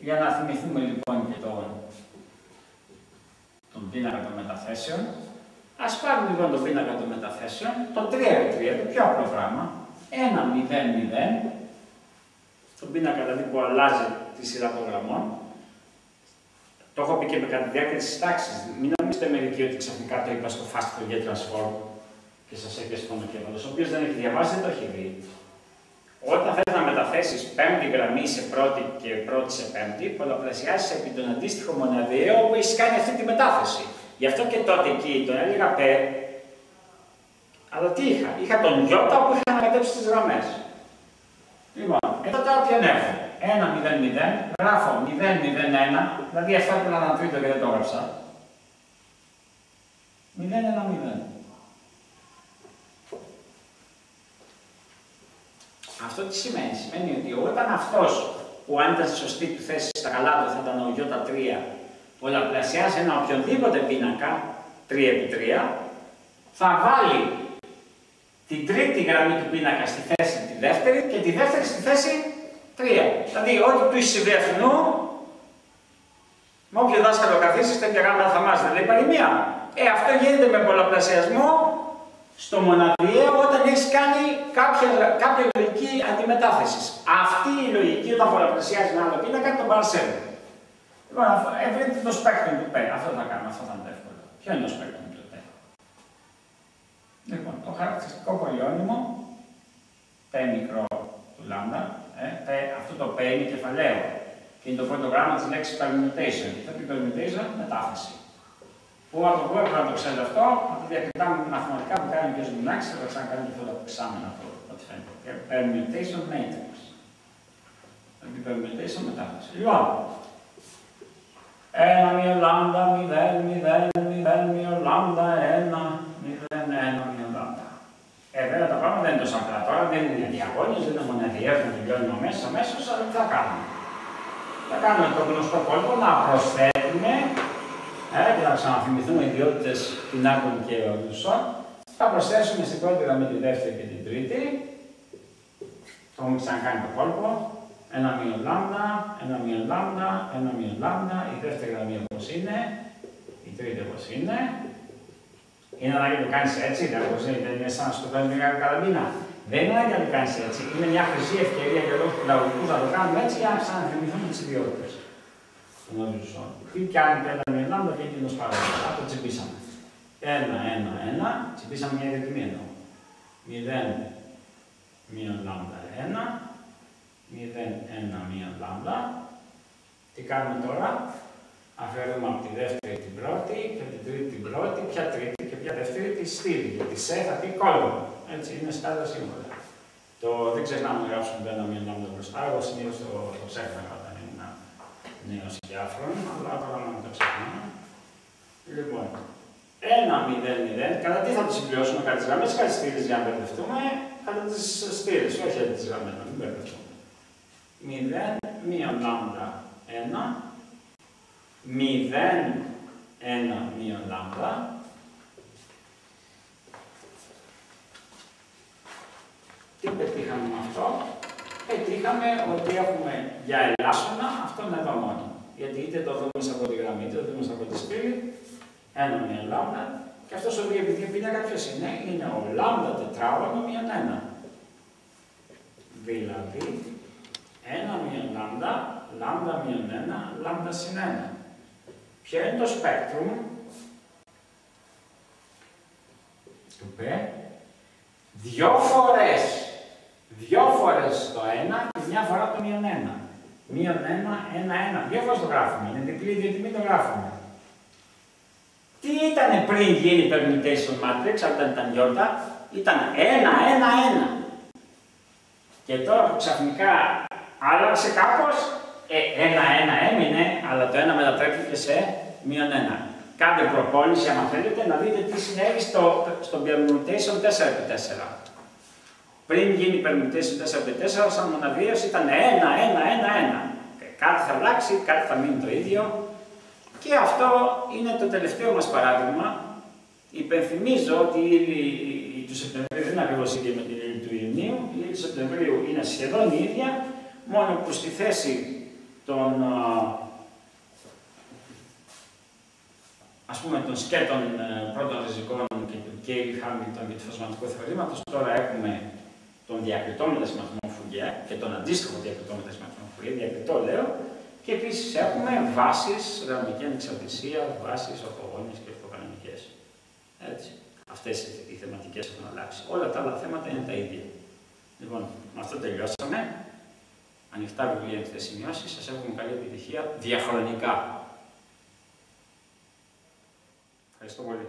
Για να θυμηθούμε λοιπόν και τον πίνακα των μεταθέσεων. Ας πάρουμε λοιπόν τον πίνακα των μεταθέσεων, το 3x3, το πιο απλό πράγμα. 1, 0, 0. Τον πίνακα δηλαδή που αλλάζει τη σειρά των γραμμών. Το έχω πει και κατά τη διάρκεια της τάξης. Μην νομίζετε μερικοί ότι ξαφνικά το είπα στο fast Fourier transform και σας έπιασε τον κέφαλος, ο οποίος δεν έχει διαβάσει, δεν το έχει δει. Όταν θες να μεταθέσεις πέμπτη γραμμή σε πρώτη και πρώτη σε πέμπτη, πολλαπλασιάζεις επί τον αντίστοιχο μοναδιαίο που έχεις κάνει αυτή τη μετάθεση. Γι' αυτό και τότε εκεί τον έλεγα π, αλλά τι είχα. Είχα τον Ι που είχα ανακατέψει τις γραμμές. Λοιπόν, εδώ τώρα ποιον έχω. 1, 0, 0, γράφω 0, 0, 1, δηλαδή αυτά που ήταν ένα τρίτο και δεν το έγραψα. 0, 1, 0. Αυτό τι σημαίνει. Σημαίνει ότι όταν αυτός που αν ήταν στη σωστή του θέση στα καλά του θα ήταν ο Ι3, πολλαπλασιάσει ένα οποιονδήποτε πίνακα 3x3, θα βάλει την τρίτη γραμμή του πίνακα στη θέση τη δεύτερη και τη δεύτερη στη θέση 3. Δηλαδή, ό,τι του είσαι συμβεί αυτού, με όποιο δάσκαλο καθίσει, τέτοια γράμματα θα μάθει. Δηλαδή, παροιμία. Αυτό γίνεται με πολλαπλασιασμό στο μοναδιαίο όταν έχει κάνει κάποια λογική αντιμετάθεση. Αυτή η λογική, όταν πολλαπλασιάζει ένα άλλο πίνακα, τον παρασέρνει. Λοιπόν, βρείτε το σπέκτρο του Π. Αυτό θα κάνουμε, αυτό θα είναι το εύκολο. Ποιο είναι το σπέκτρο του Π? Λοιπόν, το χαρακτηριστικό πολυώνυμο, Π μικρό του λάμδα, αυτό το Π είναι κεφαλαίο και είναι το πρώτο γράμμα της λέξης permutation. Θα πει permutation, μετάθεση. Που από πού έπρεπε να το ξέρετε αυτό, από τα διακριτά μαθηματικά που κάνει ο κ. Μινάκης, θα το ξανακάνει και αυτό το εξάμεινο από ό,τι φαίνεται. Permutation matrix. Δηλαδή permutation μετάθεση. Λοιπόν, 1, μείον λάμδα, 0, 0, 0, μείον λάμδα, 1, 0, 1, μείον λάμδα. Βέβαια τα πράγματα δεν είναι τόσο απλά τώρα, δεν είναι διαγώνιος, δεν είναι μοναδιαίο, δεν τελειώνει αμέσως, αλλά τι θα κάνουμε. Θα κάνουμε το γνωστό κόλπο να προσθέτουμε και να ξαναθυμηθούμε ιδιότητες πινάκων και οδουσών. Θα προσθέσουμε στην πρώτη γραμμή τη δεύτερη και την τρίτη. Το έχουμε ξανακάνει το κόλπο. 1 μείον λάμδα, 1 μείον λάμδα, 1 μείον λάμδα, η δεύτερη γραμμή όπως είναι, η τρίτη όπως είναι. Είναι ανάγκη να το κάνεις έτσι, δηλαδή δεν είναι σαν να σου το παίρνει μια καραμπίνα. Δεν είναι ανάγκη να το κάνεις έτσι. Είναι μια χρυσή ευκαιρία για λόγους παιδαγωγικούς να το κάνουμε έτσι για να ξαναθυμηθούμε τις ιδιότητες των οδουσών. Τι κάνει το 1 μείον λάμδα και εκείνος παράδειγμα. Αυτό τσιμπήσαμε. 1, 1, 1, τσιμπήσαμε μια ιδιωτική εννοώ. 0 μείον λάμδα 1. 0, 1, μείον λάμδα. Τι κάνουμε τώρα? Αφαιρούμε από τη δεύτερη την πρώτη και την τρίτη την πρώτη, ποια τρίτη και ποια δεύτερη τη στήλη. Γιατί σε θα πει κόλλο. Έτσι είναι σκάλα σύμβολα. Δεν ξεχνάμε να γράψουμε το 1 μείον λάμδα μπροστά. Εγώ συνήθως το ξέχανα όταν ήμουν νέος και άφρον, αλλά τώρα να το ξεχνάμε. Λοιπόν, 1, 0, 0. Κατά τι θα το συμπληρώσουμε? Κατά τις γραμμές, κατά τις στήλες για να μπερδευτούμε. Κατά τις στήλες, όχι τις γραμμές, να μην μπερδευτούμε. 0 μείον λάμδα 1, 0, 1 μείον λάμδα. Τι πετύχαμε με αυτό? Πετύχαμε ότι έχουμε για ελάσσονα αυτόν εδώ μόνο. Γιατί είτε το δούμε από τη γραμμή, είτε το δούμε από τη σπήλη, 1 μείον λάμδα. Και αυτός ο διεπιτή πίνακα ποιος είναι? Είναι ο λάμδα τετράγωνο μείον 1. Δηλαδή, 1 μείον λάμδα, λάμδα μείον 1, λάμδα συν 1. Ποιο είναι το σπέκτρουμ του Π? Δυο φορές το 1 και μια φορά το μείον 1. Μείον 1, 1, 1. Δύο φορές το γράφουμε. Είναι διπλή, διότι μην το γράφουμε. Τι ήταν πριν γίνει permutation matrix, όταν ήταν γιώτα? Ήταν 1, 1, 1. Και τώρα ξαφνικά άλλαξε κάπως, 1, 1 έμεινε, αλλά το 1 μετατρέπηκε σε μείον 1. Κάντε προπόνηση, άμα θέλετε, να δείτε τι συνέβη στο permutation 4x4. Πριν γίνει permutation 4x4, σαν μοναδίας ήταν 1, 1, 1, 1. Κάτι θα αλλάξει, κάτι θα μείνει το ίδιο. Και αυτό είναι το τελευταίο μας παράδειγμα. Υπενθυμίζω ότι η ύλη του Σεπτεμβρίου δεν είναι ακριβώς ίδια με την ύλη του Ιουνίου. Η ύλη του Σεπτεμβρίου είναι σχεδόν ίδια, μόνο που στη θέση των, των σκέτων πρώτων ριζικών και του Κέιλ, Χάμιλτον και του φασματικού θεωρήματος, τώρα έχουμε τον διακριτό μετασχηματισμό Φουριέ και τον αντίστοιχο διακριτό μετασχηματισμό Φουριέ, διακριτό λέω, και επίσης έχουμε βάσεις, γραμμική ανεξαρτησία, βάσεις, ορθογώνιες και ορθοκανονικές. Έτσι. Αυτές οι θεματικές έχουν αλλάξει. Όλα τα άλλα θέματα είναι τα ίδια. Λοιπόν, με αυτό τελειώσαμε. Ανοιχτά βιβλία, έχετε σημειώσει. Σας εύχομαι καλή επιτυχία διαχρονικά. Ευχαριστώ πολύ.